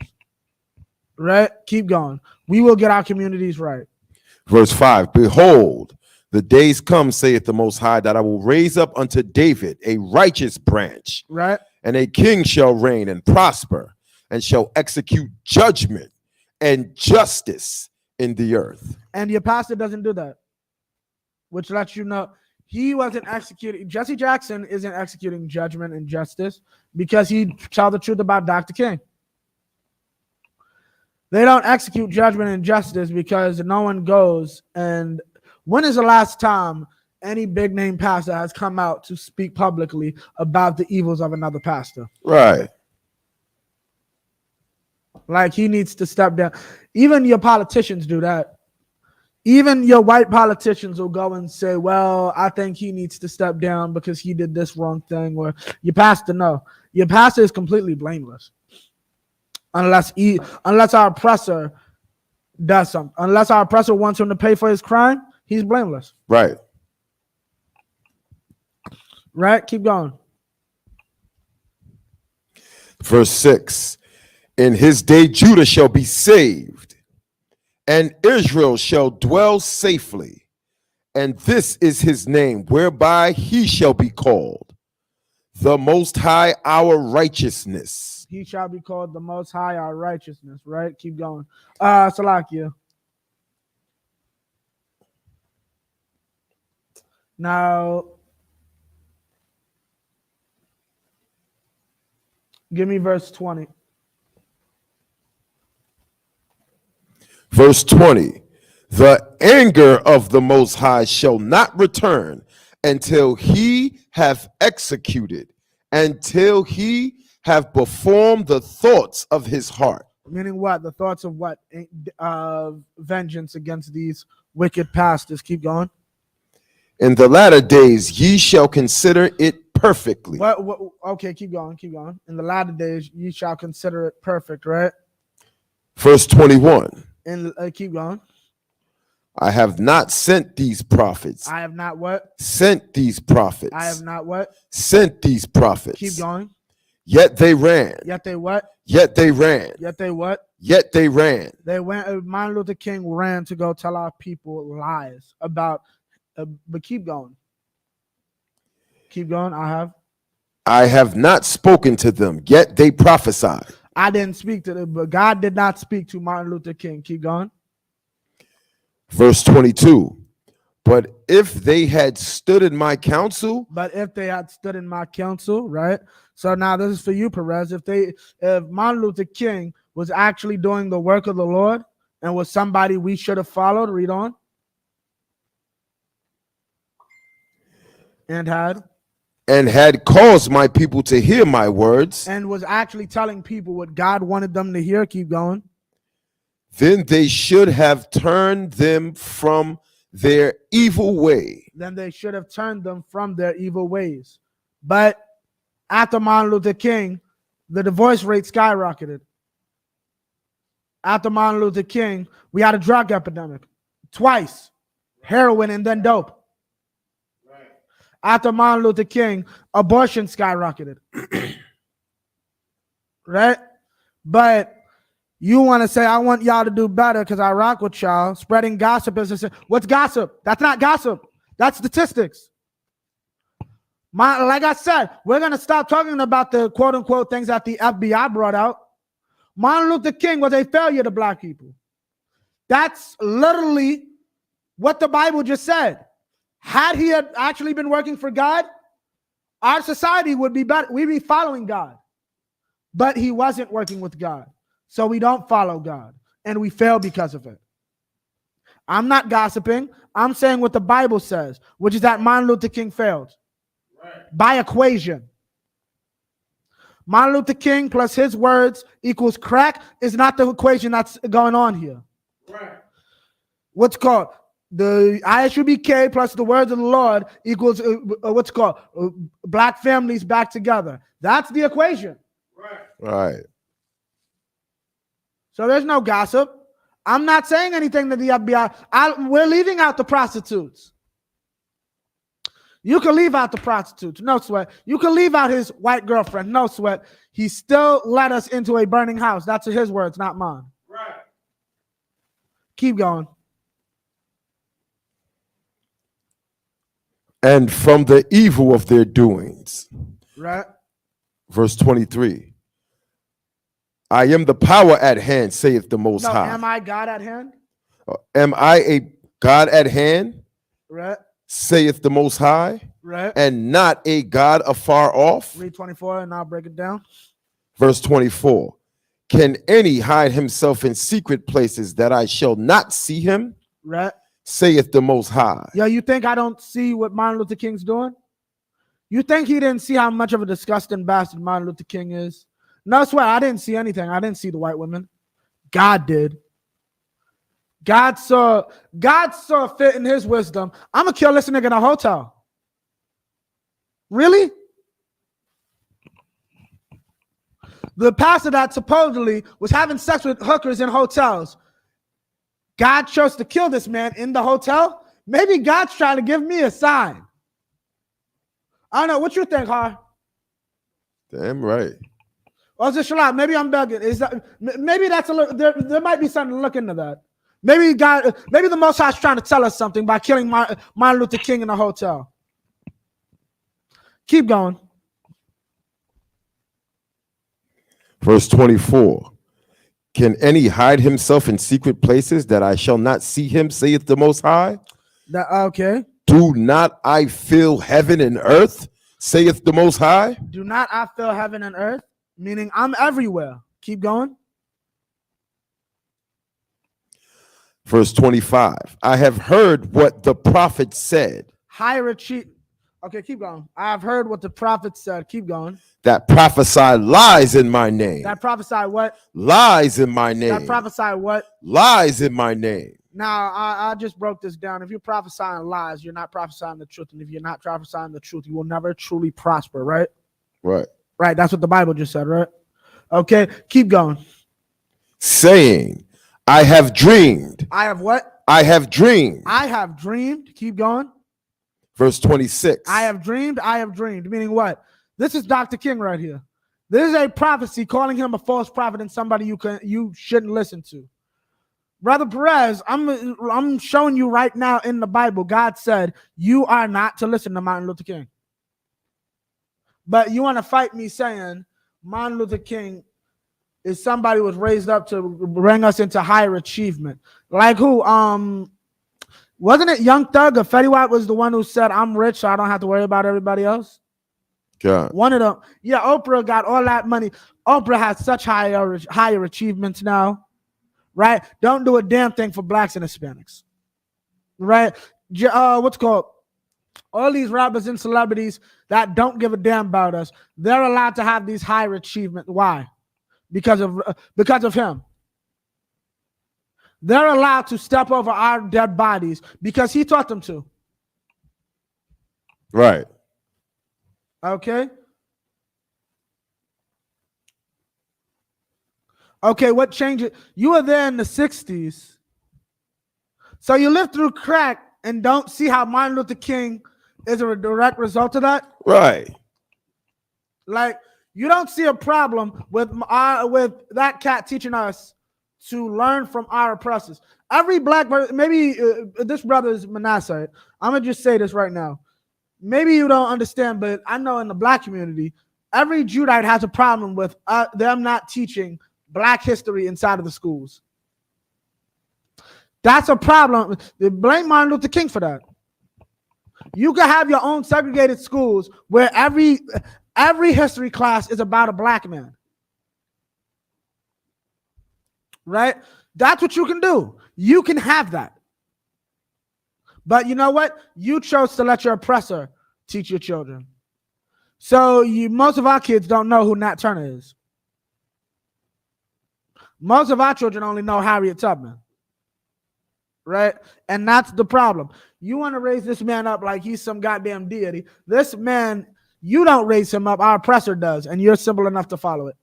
right? Keep going. We will get our communities right. Verse 5, behold, the days come, saith the Most High, that I will raise up unto David a righteous branch, right? And a king shall reign and prosper, and shall execute judgment and justice in the earth. And your pastor doesn't do that, which lets you know he wasn't executing. Jesse Jackson isn't executing judgment and justice because he told the truth about Dr. King. They don't execute judgment and justice because no one goes. And when is the last time any big name pastor has come out to speak publicly about the evils of another pastor? Right. Like he needs to step down. Even your politicians do that. Even your white politicians will go and say, well, I think he needs to step down because he did this wrong thing. Or your pastor, no. Your pastor is completely blameless. Unless our oppressor does something. Unless our oppressor wants him to pay for his crime, he's blameless. Right. Right? Keep going. Verse 6, in his day Judah shall be saved, and Israel shall dwell safely. And this is his name, whereby he shall be called the Most High, our righteousness. He shall be called the Most High, our righteousness, right? Keep going. Salakia. Now, give me verse 20. Verse 20, the anger of the Most High shall not return until he have executed, until he have performed the thoughts of his heart. Meaning what? The thoughts of what? Vengeance against these wicked pastors. Keep going. In the latter days ye shall consider it perfectly. What? Okay, keep going. Keep going. In the latter days ye shall consider it perfect, right? Verse 21. And keep going. I have not sent these prophets. I have not what? Sent these prophets. I have not what? Sent these prophets. Keep going. Yet they ran. Yet they what? Yet they ran. Yet they what? Yet they ran. They went. Martin Luther King ran to go tell our people lies about. But keep going. Keep going. I have not spoken to them. Yet they prophesied. I didn't speak to them, but God did not speak to Martin Luther King. Keep going. Verse 22. But if they had stood in my counsel. But if they had stood in my counsel, right? So now this is for you, Perez. If Martin Luther King was actually doing the work of the Lord and was somebody we should have followed, read on. And had caused my people to hear my words. And was actually telling people what God wanted them to hear. Keep going. Then they should have turned them from their evil way. Then they should have turned them from their evil ways. But after Martin Luther King, the divorce rate skyrocketed. After Martin Luther King, we had a drug epidemic. Twice. Heroin and then dope. After Martin Luther King, abortion skyrocketed. Right? But you want to say, I want y'all to do better because I rock with y'all. Spreading gossip is what's gossip? That's not gossip. That's statistics. Like I said, we're going to stop talking about the quote unquote things that the FBI brought out. Martin Luther King was a failure to black people. That's literally what the Bible just said. Had he had actually been working for God, our society would be better. We'd be following God. But he wasn't working with God. So we don't follow God. And we fail because of it. I'm not gossiping. I'm saying what the Bible says, which is that Martin Luther King failed. Right. By equation. Martin Luther King plus his words equals crack is not the equation that's going on here. Right. What's called? The ISUPK plus the words of the Lord equals what's called black families back together. That's the equation. Right. So there's no gossip. I'm not saying anything to the FBI. We're leaving out the prostitutes. You can leave out the prostitutes. No sweat. You can leave out his white girlfriend. No sweat. He still led us into a burning house. That's his words, not mine. Right. Keep going. And from the evil of their doings. Right. Verse 23. I am the power at hand, saith the Most High. Am I God at hand? Am I a God at hand? Right. Saith the Most High. Right. And not a God afar off. Read 24 and I'll break it down. Verse 24. Can any hide himself in secret places that I shall not see him? Right. Saith the Most High. Yo, you think I don't see what Martin Luther King's doing? You think he didn't see how much of a disgusting bastard Martin Luther King is? No, I swear, I didn't see anything. I didn't see the white women. God did. God saw fit in his wisdom. I'm going to kill this nigga in a hotel. Really? The pastor that supposedly was having sex with hookers in hotels. God chose to kill this man in the hotel. Maybe God's trying to give me a sign. I don't know. What you think, Har? Damn right. Or is it Shalom? Maybe I'm begging. Maybe that's a little. There might be something to look into that. Maybe the Most High is trying to tell us something by killing Martin Luther King in a hotel. Keep going. Verse 24. Can any hide himself in secret places that I shall not see him, saith the Most High? Okay. Do not I fill heaven and earth, saith the Most High? Do not I fill heaven and earth? Meaning I'm everywhere. Keep going. Verse 25. I have heard what the prophet said. Hire a chief. Okay, keep going. I've heard what the prophet said. Keep going. that prophesy lies in my name. That prophesy what? Lies in my That name. prophesy what? Lies in my name. Now, I just broke this down. If you're prophesying lies, you're not prophesying the truth. And if you're not prophesying the truth, you will never truly prosper, right? Right. Right. That's what the Bible just said, right? Okay, keep going. Saying, I have dreamed. I have what? I have dreamed. I have dreamed. Keep going. Verse 26. I have dreamed. I have dreamed. Meaning what? This is Dr. King right here. This is a prophecy calling him a false prophet and somebody you shouldn't listen to. Brother Perez, I'm showing you right now in the Bible, God said you are not to listen to Martin Luther King. But you want to fight me saying Martin Luther King is somebody who was raised up to bring us into higher achievement. Like who? Wasn't it Young Thug or Fetty Wap was the one who said, I'm rich, so I don't have to worry about everybody else? God. One of them. Yeah, Oprah got all that money. Oprah has such higher achievements now. Right? Don't do a damn thing for blacks and Hispanics. Right? What's called? All these rappers and celebrities that don't give a damn about us, they're allowed to have these higher achievements. Why? Because of him. They're allowed to step over our dead bodies because he taught them to. Right. Okay? Okay, what changed it? You were there in the 60s. So you lived through crack and don't see how Martin Luther King is a direct result of that? Right. Like, you don't see a problem with that cat teaching us to learn from our oppressors. Every black person, maybe this brother is Manasseh. I'm going to just say this right now. Maybe you don't understand, but I know in the black community, every Judite has a problem with them not teaching black history inside of the schools. That's a problem. They blame Martin Luther King for that. You can have your own segregated schools where every history class is about a black man. Right? That's what you can do. You can have that. But you know what? You chose to let your oppressor teach your children. So most of our kids don't know who Nat Turner is. Most of our children only know Harriet Tubman. Right? And that's the problem. You want to raise this man up like he's some goddamn deity. This man, you don't raise him up. Our oppressor does. And you're simple enough to follow it.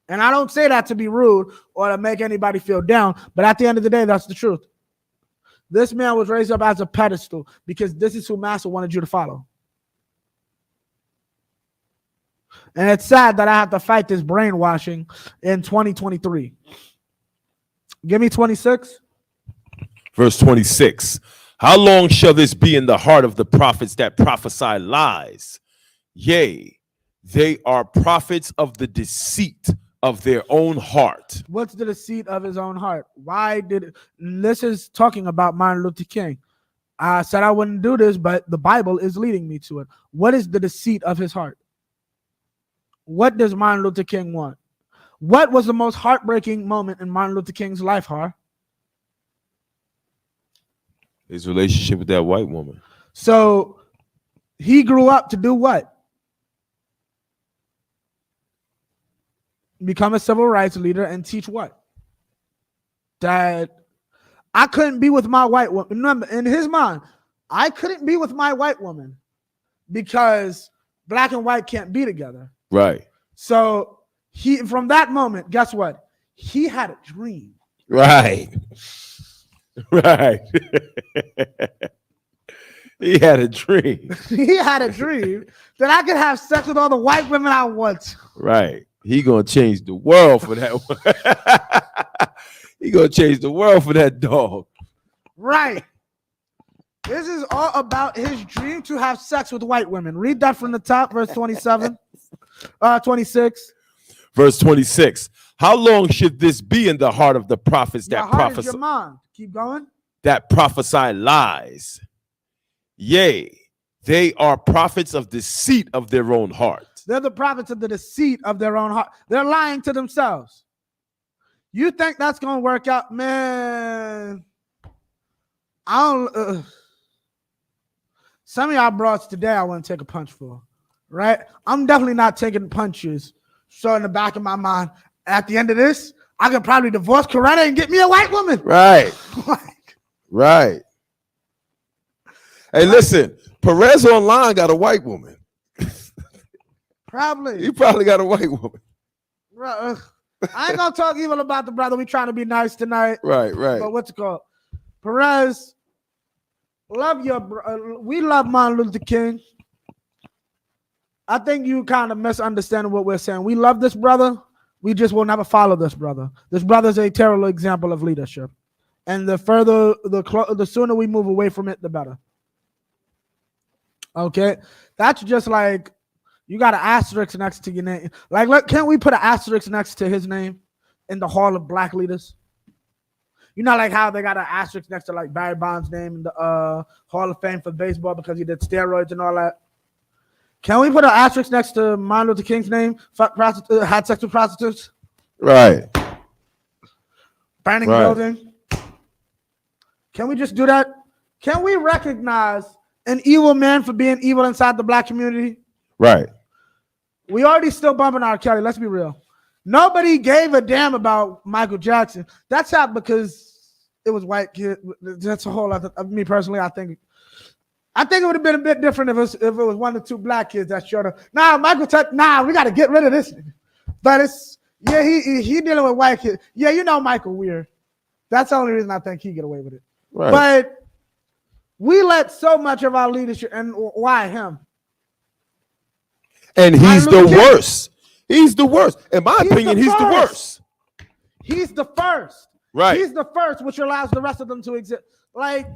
And I don't say that to be rude or to make anybody feel down. But at the end of the day, that's the truth. This man was raised up as a pedestal because this is who Master wanted you to follow. And it's sad that I have to fight this brainwashing in 2023. Give me 26. Verse 26. How long shall this be in the heart of the prophets that prophesy lies? Yea, they are prophets of the deceit of their own heart. What's the deceit of his own heart? This is talking about Martin Luther King. I said I wouldn't do this, but the Bible is leading me to it. What is the deceit of his heart? What does Martin Luther King want? What was the most heartbreaking moment in Martin Luther King's life, Har? His relationship with that white woman. So he grew up to do what? Become a civil rights leader and teach what? That I couldn't be with my white woman. Remember, in his mind, I couldn't be with my white woman because black and white can't be together. Right. So from that moment, guess what? He had a dream. Right. Right. He had a dream. He had a dream that I could have sex with all the white women I want. Right. He gonna change the world for that one. He gonna change the world for that dog. Right. This is all about his dream to have sex with white women. Read that from the top, verse 27. 26. Verse 26. How long should this be in the heart of the prophets Your that heart is prophesy? your mind. Keep going. That prophesy lies. Yea, they are prophets of deceit of their own heart. They're the prophets of the deceit of their own heart. They're lying to themselves. You think that's going to work out? Man, I don't. Some of y'all broads today I want to take a punch for, right? I'm definitely not taking punches. So in the back of my mind, at the end of this, I could probably divorce Coretta and get me a white woman. Right. Like, Right. Hey, listen, Perez online got a white woman. probably. He probably got a white woman. Bro, I ain't gonna talk evil about the brother. We trying to be nice tonight. Right, right. But what's it called? Perez, love your we love Martin Luther King. I think you kind of misunderstanding what we're saying. We love this brother. We just will never follow this brother. This brother is a terrible example of leadership. And the further, the sooner we move away from it, the better. Okay? That's just like, you got an asterisk next to your name. Like, look, can't we put an asterisk next to his name in the Hall of Black Leaders? You know, like how they got an asterisk next to like Barry Bonds' name in the Hall of Fame for baseball because he did steroids and all that. Can we put an asterisk next to Martin Luther King's name? Had sex with prostitutes? Right. Burning building? Can we just do that? Can we recognize an evil man for being evil inside the black community? Right. We already still bumping R. Kelly. Let's be real. Nobody gave a damn about Michael Jackson. That's not because it was white kid. That's a whole other. Me personally, I think it would have been a bit different if it was one or two black kids that showed up. Nah, Michael. Nah, we got to get rid of this. But it's he dealing with white kids. Yeah, you know Michael weird. That's the only reason I think he get away with it. Right. But we let so much of our leadership, and why him? And he's the worst. He's the worst. In my opinion, he's the worst. He's the first. Right. He's the first, which allows the rest of them to exist. Like,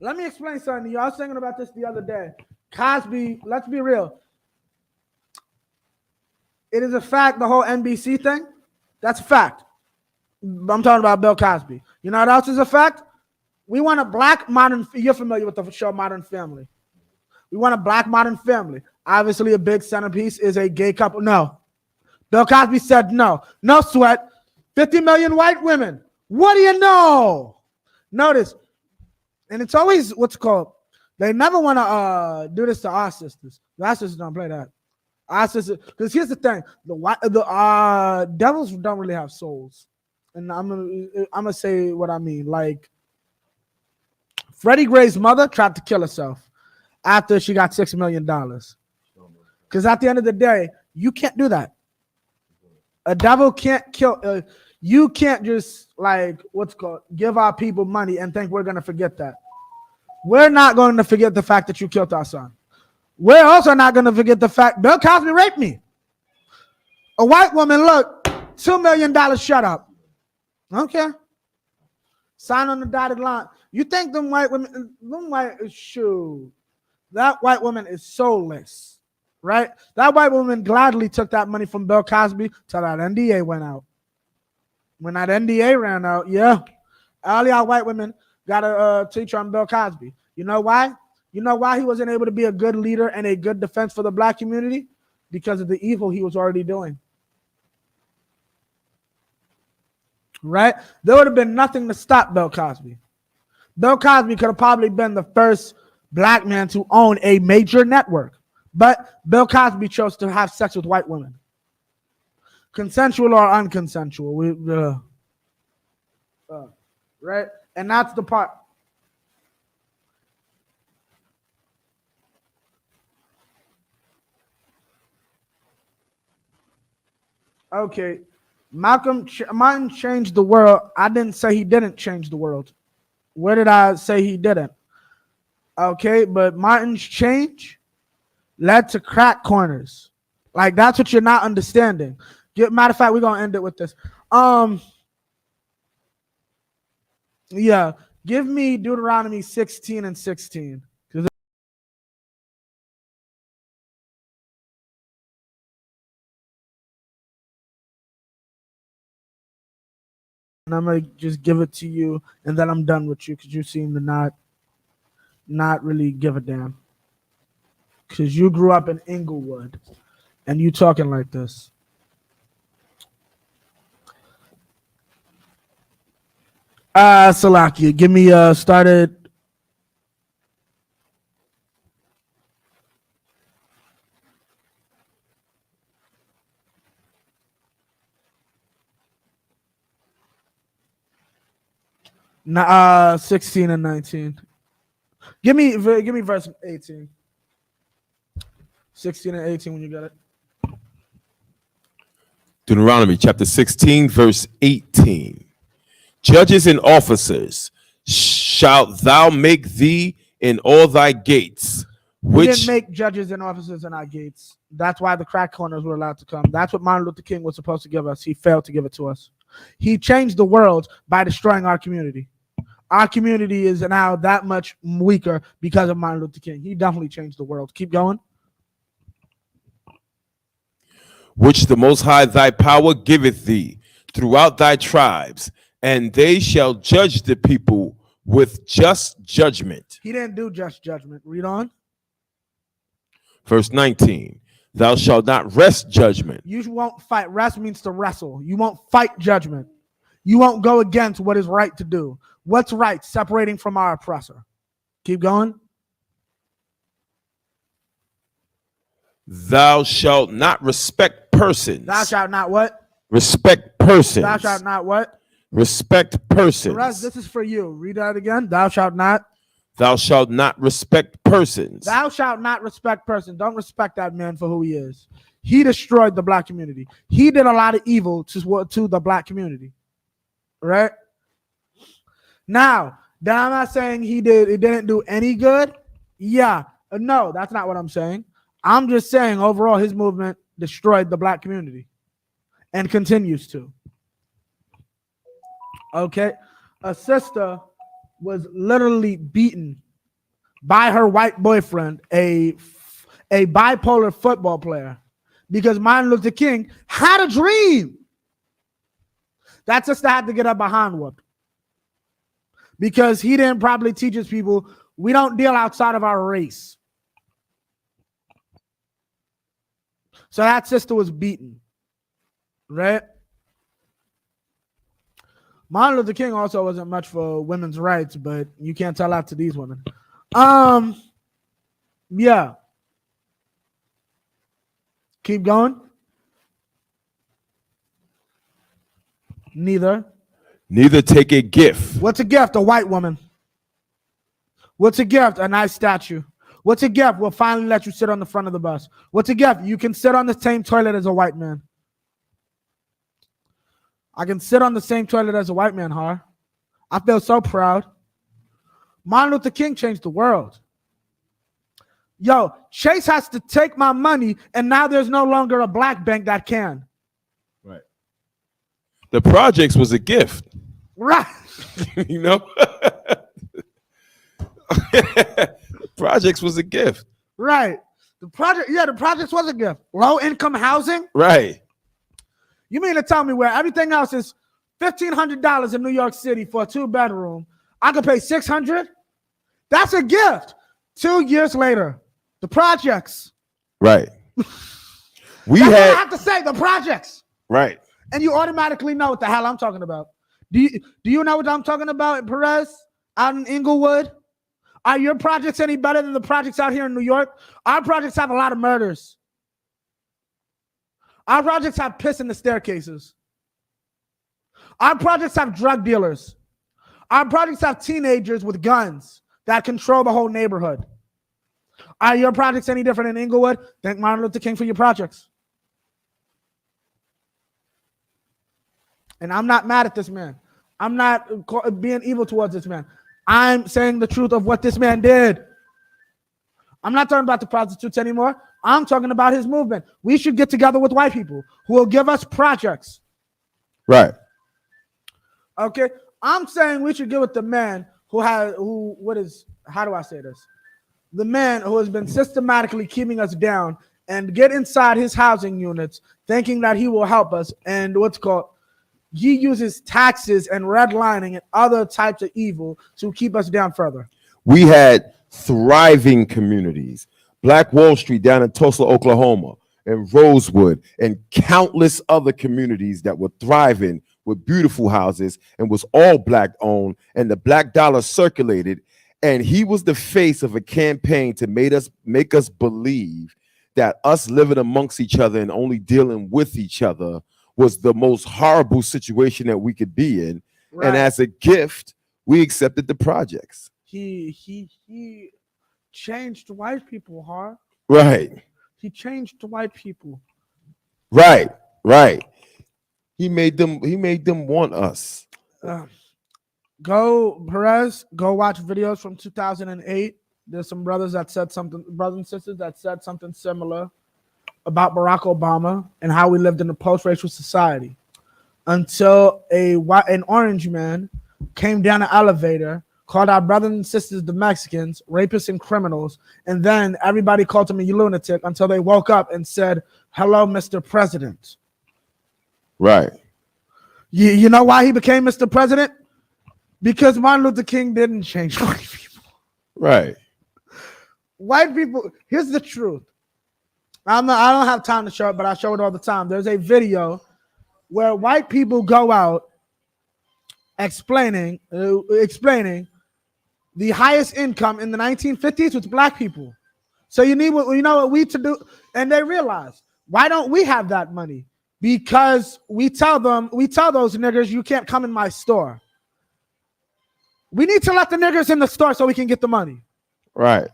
let me explain something to you. I was thinking about this the other day. Cosby, let's be real. It is a fact, the whole NBC thing. That's a fact. I'm talking about Bill Cosby. You know what else is a fact? We want a black modern, you're familiar with the show Modern Family. We want a black modern family. Obviously, a big centerpiece is a gay couple. No. Bill Cosby said no. No sweat. 50 million white women. What do you know? Notice, and it's always what's called, they never want to do this to our sisters. Our sisters don't play that. Our sisters, because here's the thing, the devils don't really have souls. And I'm gonna say what I mean. Like, Freddie Gray's mother tried to kill herself after she got $6 million. Because at the end of the day, you can't do that. A devil can't kill. You can't just, like, give our people money and think we're going to forget that. We're not going to forget the fact that you killed our son. We're also not going to forget the fact Bill Cosby raped me. A white woman, look, $2 million, shut up. Okay. Sign on the dotted line. You think them white women, that white woman is soulless, right? That white woman gladly took that money from Bill Cosby till that NDA went out. When that NDA ran out, yeah, all y'all white women got a teacher on Bill Cosby. You know why? You know why he wasn't able to be a good leader and a good defense for the black community? Because of the evil he was already doing. Right? There would have been nothing to stop Bill Cosby. Bill Cosby could have probably been the first black man to own a major network. But Bill Cosby chose to have sex with white women. Consensual or unconsensual. Right? And that's the part. Okay. Martin changed the world. I didn't say he didn't change the world. Where did I say he didn't? Okay, but Martin's change led to crack corners. Like, that's what you're not understanding. Matter of fact, we're gonna end it with this. Yeah, give me Deuteronomy 16 and 16. And I'm gonna just give it to you, and then I'm done with you because you seem to not really give a damn. Because you grew up in Inglewood, and you talking like this. Salakia, give me started. 16 and 19. Give me verse 18. 16 and 18 when you got it. Deuteronomy chapter 16, verse 18. Judges and officers shalt thou make thee in all thy gates. We didn't make judges and officers in our gates. That's why the crack corners were allowed to come. That's what Martin Luther King was supposed to give us. He failed to give it to us. He changed the world by destroying our community. Our community is now that much weaker because of Martin Luther King. He definitely changed the world. Keep going. Which the Most High thy power giveth thee throughout thy tribes, and they shall judge the people with just judgment. He didn't do just judgment. Read on. Verse 19. Thou shalt not wrest judgment. You won't fight. Rest means to wrestle. You won't fight judgment. You won't go against what is right to do. What's right? Separating from our oppressor. Keep going. Thou shalt not respect persons. Thou shalt not what? Respect persons. Thou shalt not what? Respect persons. The rest, this is for you. Read that again. Thou shalt not. Thou shalt not respect persons. Thou shalt not respect persons. Don't respect that man for who he is. He destroyed the black community. He did a lot of evil to the black community. Right? Now, I'm not saying it didn't do any good. Yeah. No, that's not what I'm saying. I'm just saying overall his movement destroyed the black community and continues to. Okay. A sister was literally beaten by her white boyfriend, a bipolar football player, because Martin Luther King had a dream. That sister had to get her behind whooped because he didn't probably teach his people, we don't deal outside of our race. So that sister was beaten, right? Martin Luther King also wasn't much for women's rights, but you can't tell that to these women. Yeah. Keep going. Neither take a gift. What's a gift? A white woman. What's a gift? A nice statue. What's a gift? We'll finally let you sit on the front of the bus. What's a gift? You can sit on the same toilet as a white man. I can sit on the same toilet as a white man, huh? I feel so proud. Martin Luther King changed the world. Yo, Chase has to take my money, and now there's no longer a black bank that can. Right. The projects was a gift. Right. You know? Projects was a gift. Right. The projects was a gift. Low income housing. Right. You mean to tell me where everything else is $1,500 in New York City for a 2-bedroom, I could pay $600? That's a gift. 2 years later, the projects. Right. What I have to say, the projects. Right. And you automatically know what the hell I'm talking about. Do you know what I'm talking about, Perez? Out in Inglewood? Are your projects any better than the projects out here in New York? Our projects have a lot of murders. Our projects have piss in the staircases. Our projects have drug dealers. Our projects have teenagers with guns that control the whole neighborhood. Are your projects any different in Inglewood? Thank Martin Luther King for your projects. And I'm not mad at this man. I'm not being evil towards this man. I'm saying the truth of what this man did. I'm not talking about the prostitutes anymore. I'm talking about his movement. We should get together with white people who will give us projects. Right. Okay. I'm saying we should get with the man how do I say this? The man who has been systematically keeping us down and get inside his housing units thinking that he will help us. And he uses taxes and redlining and other types of evil to keep us down further. We had thriving communities. Black Wall Street down in Tulsa, Oklahoma, and Rosewood, and countless other communities that were thriving with beautiful houses and was all black owned, and the black dollar circulated. And he was the face of a campaign to make us believe that us living amongst each other and only dealing with each other was the most horrible situation that we could be in. Right. And as a gift, We accepted the projects. He changed white people, huh? Right. He changed white people. Right. Right. He made them want us. Uh, Go Perez. Go watch videos from 2008. There's some brothers that said something, brothers and sisters that said something similar about Barack Obama and how we lived in a post-racial society until an orange man came down an elevator, called our brothers and sisters the Mexicans, rapists and criminals, and then everybody called him a lunatic until they woke up and said, "Hello, Mr. President." Right. You know why he became Mr. President? Because Martin Luther King didn't change white people. Right. White people, here's the truth. I don't have time to show it, but I show it all the time. There's a video where white people go out explaining the highest income in the 1950s was black people. So you know what we to do, and they realize, why don't we have that money? Because we tell those niggers, you can't come in my store. We need to let the niggers in the store so we can get the money. Right.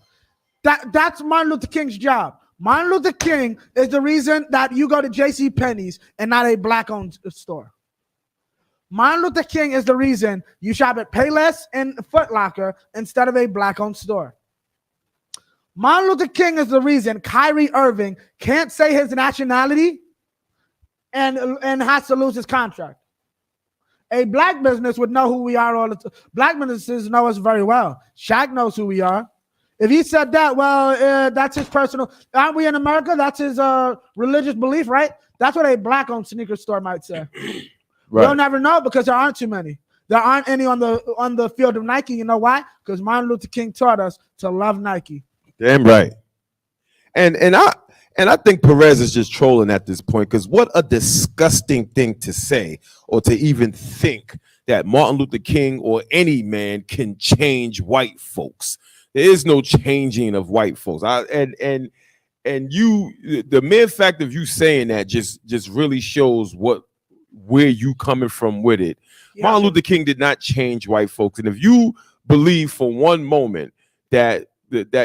That's Martin Luther King's job. Martin Luther King is the reason that you go to J.C. Penney's and not a black-owned store. Martin Luther King is the reason you shop at Payless and Foot Locker instead of a black-owned store. Martin Luther King is the reason Kyrie Irving can't say his nationality and has to lose his contract. A black business would know who we are all the time. Black businesses know us very well. Shaq knows who we are. If he said that, well, that's his personal. Aren't we in America? That's his religious belief, right? That's what a black-owned sneaker store might say. Right. We'll never know because there aren't too many. There aren't any on the field of Nike. You know why? Because Martin Luther King taught us to love Nike. Damn right. And I think Perez is just trolling at this point, because what a disgusting thing to say, or to even think that Martin Luther King or any man can change white folks. There is no changing of white folks. The mere fact of you saying that just really shows where you coming from with it. Yeah. Martin Luther King did not change white folks. And if you believe for one moment that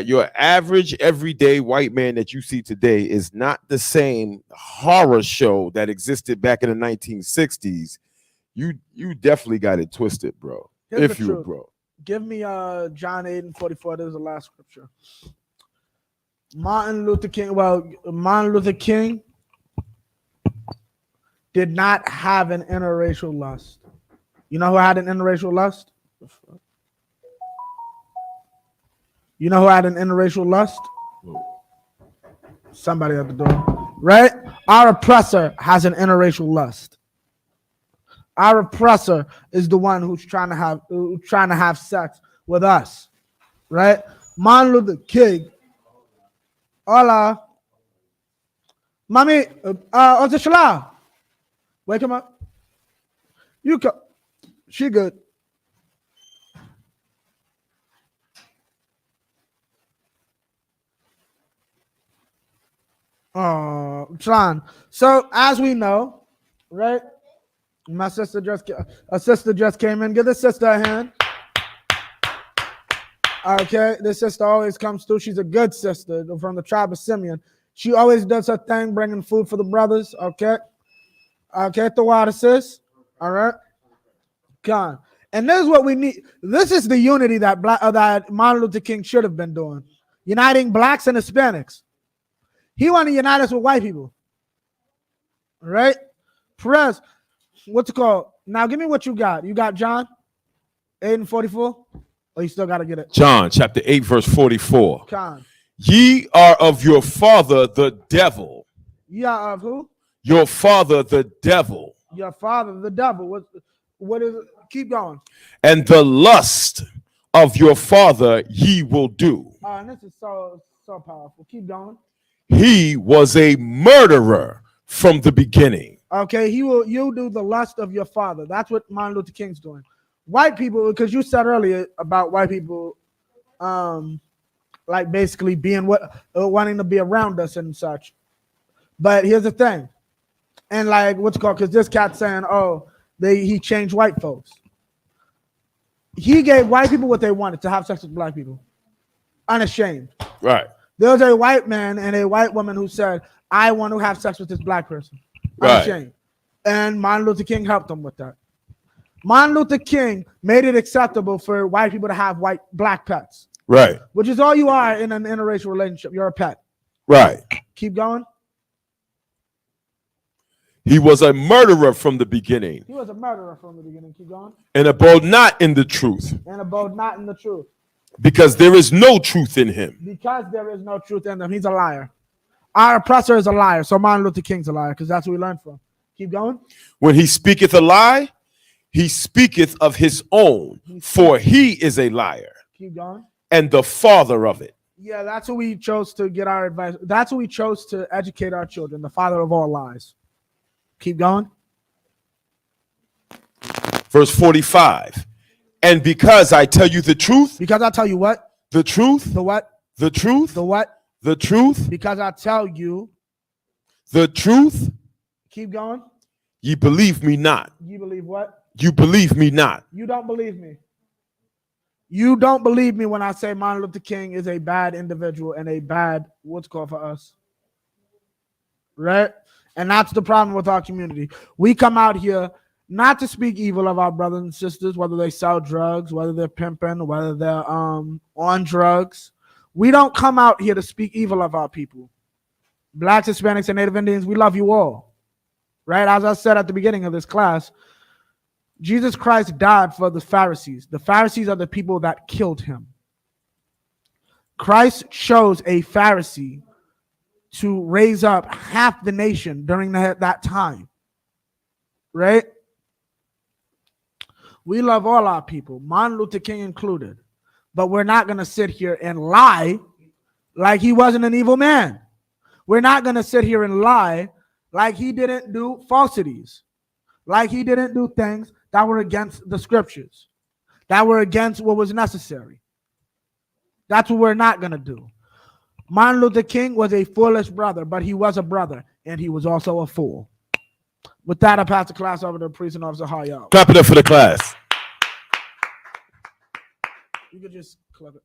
your average everyday white man that you see today is not the same horror show that existed back in the 1960s, you definitely got it twisted, bro. Here's if you were bro. Give me John 8:44. This is the last scripture. Martin Luther King did not have an interracial lust. You know who had an interracial lust? You know who had an interracial lust? Somebody at the door, right? Our oppressor has an interracial lust. Our oppressor is the one who's trying to have sex with us, right? Martin Luther King. Hola, mami, Oshala, wake him up. You come. She good. Tron. So as we know, right? My sister just came in. Give this sister a hand. Okay, this sister always comes through. She's a good sister from the tribe of Simeon. She always does her thing, bringing food for the brothers. Okay, the water, sis. All right, come. And this is what we need. This is the unity that Martin Luther King should have been doing, uniting blacks and Hispanics. He wanted to unite us with white people. All right, Perez. What's it called? Now give me what you got. You got John 8:44? Or you still got to get it? John chapter 8 verse 44. John. Ye are of your father the devil. Ye are of who? Your father the devil. Your father the devil. What is it? Keep going. And the lust of your father ye will do. And this is so powerful. Keep going. He was a murderer from the beginning. Okay, you do the lust of your father. That's what Martin Luther King's doing. White people, because you said earlier about white people, like basically being wanting to be around us and such. But here's the thing, and like what's it called? Because this cat's saying, oh, he changed white folks. He gave white people what they wanted, to have sex with black people. Unashamed. Right. There was a white man and a white woman who said, I want to have sex with this black person. Unashamed. Right. And Martin Luther King helped them with that. Martin Luther King made it acceptable for white people to have black pets. Right. Which is all you are in an interracial relationship. You're a pet. Right. Keep going. He was a murderer from the beginning. He was a murderer from the beginning. Keep going. And abode not in the truth. And abode not in the truth. Because there is no truth in him. Because there is no truth in him. He's a liar. Our oppressor is a liar. So Martin Luther King's a liar because that's what we learned from. Keep going. When he speaketh a lie, he speaketh of his own, for he is a liar. Keep going. And the father of it. Yeah, that's what we chose to get our advice. That's what we chose to educate our children, the father of all lies. Keep going. Verse 45. And because I tell you the truth. Because I tell you what? The truth. The what? The truth. The what? The truth. Because I tell you. The truth. Keep going. Ye believe me not. You believe what? You believe me not. You don't believe me. You don't believe me when I say Martin Luther King is a bad individual and a bad what's called for us. Right? And that's the problem with our community. We come out here not to speak evil of our brothers and sisters, whether they sell drugs, whether they're pimping, whether they're on drugs. We don't come out here to speak evil of our people. Blacks, Hispanics, and Native Indians, we love you all. Right? As I said at the beginning of this class, Jesus Christ died for the Pharisees. The Pharisees are the people that killed him. Christ chose a Pharisee to raise up half the nation during that time. Right? We love all our people, Martin Luther King included. But we're not going to sit here and lie like he wasn't an evil man. We're not going to sit here and lie like he didn't do falsities, like he didn't do things that were against the scriptures, that were against what was necessary. That's what we're not going to do. Martin Luther King was a foolish brother, but he was a brother, and he was also a fool. With that, I pass the class over to the priest and officer Hayao. Clap it up for the class. You could just clap it.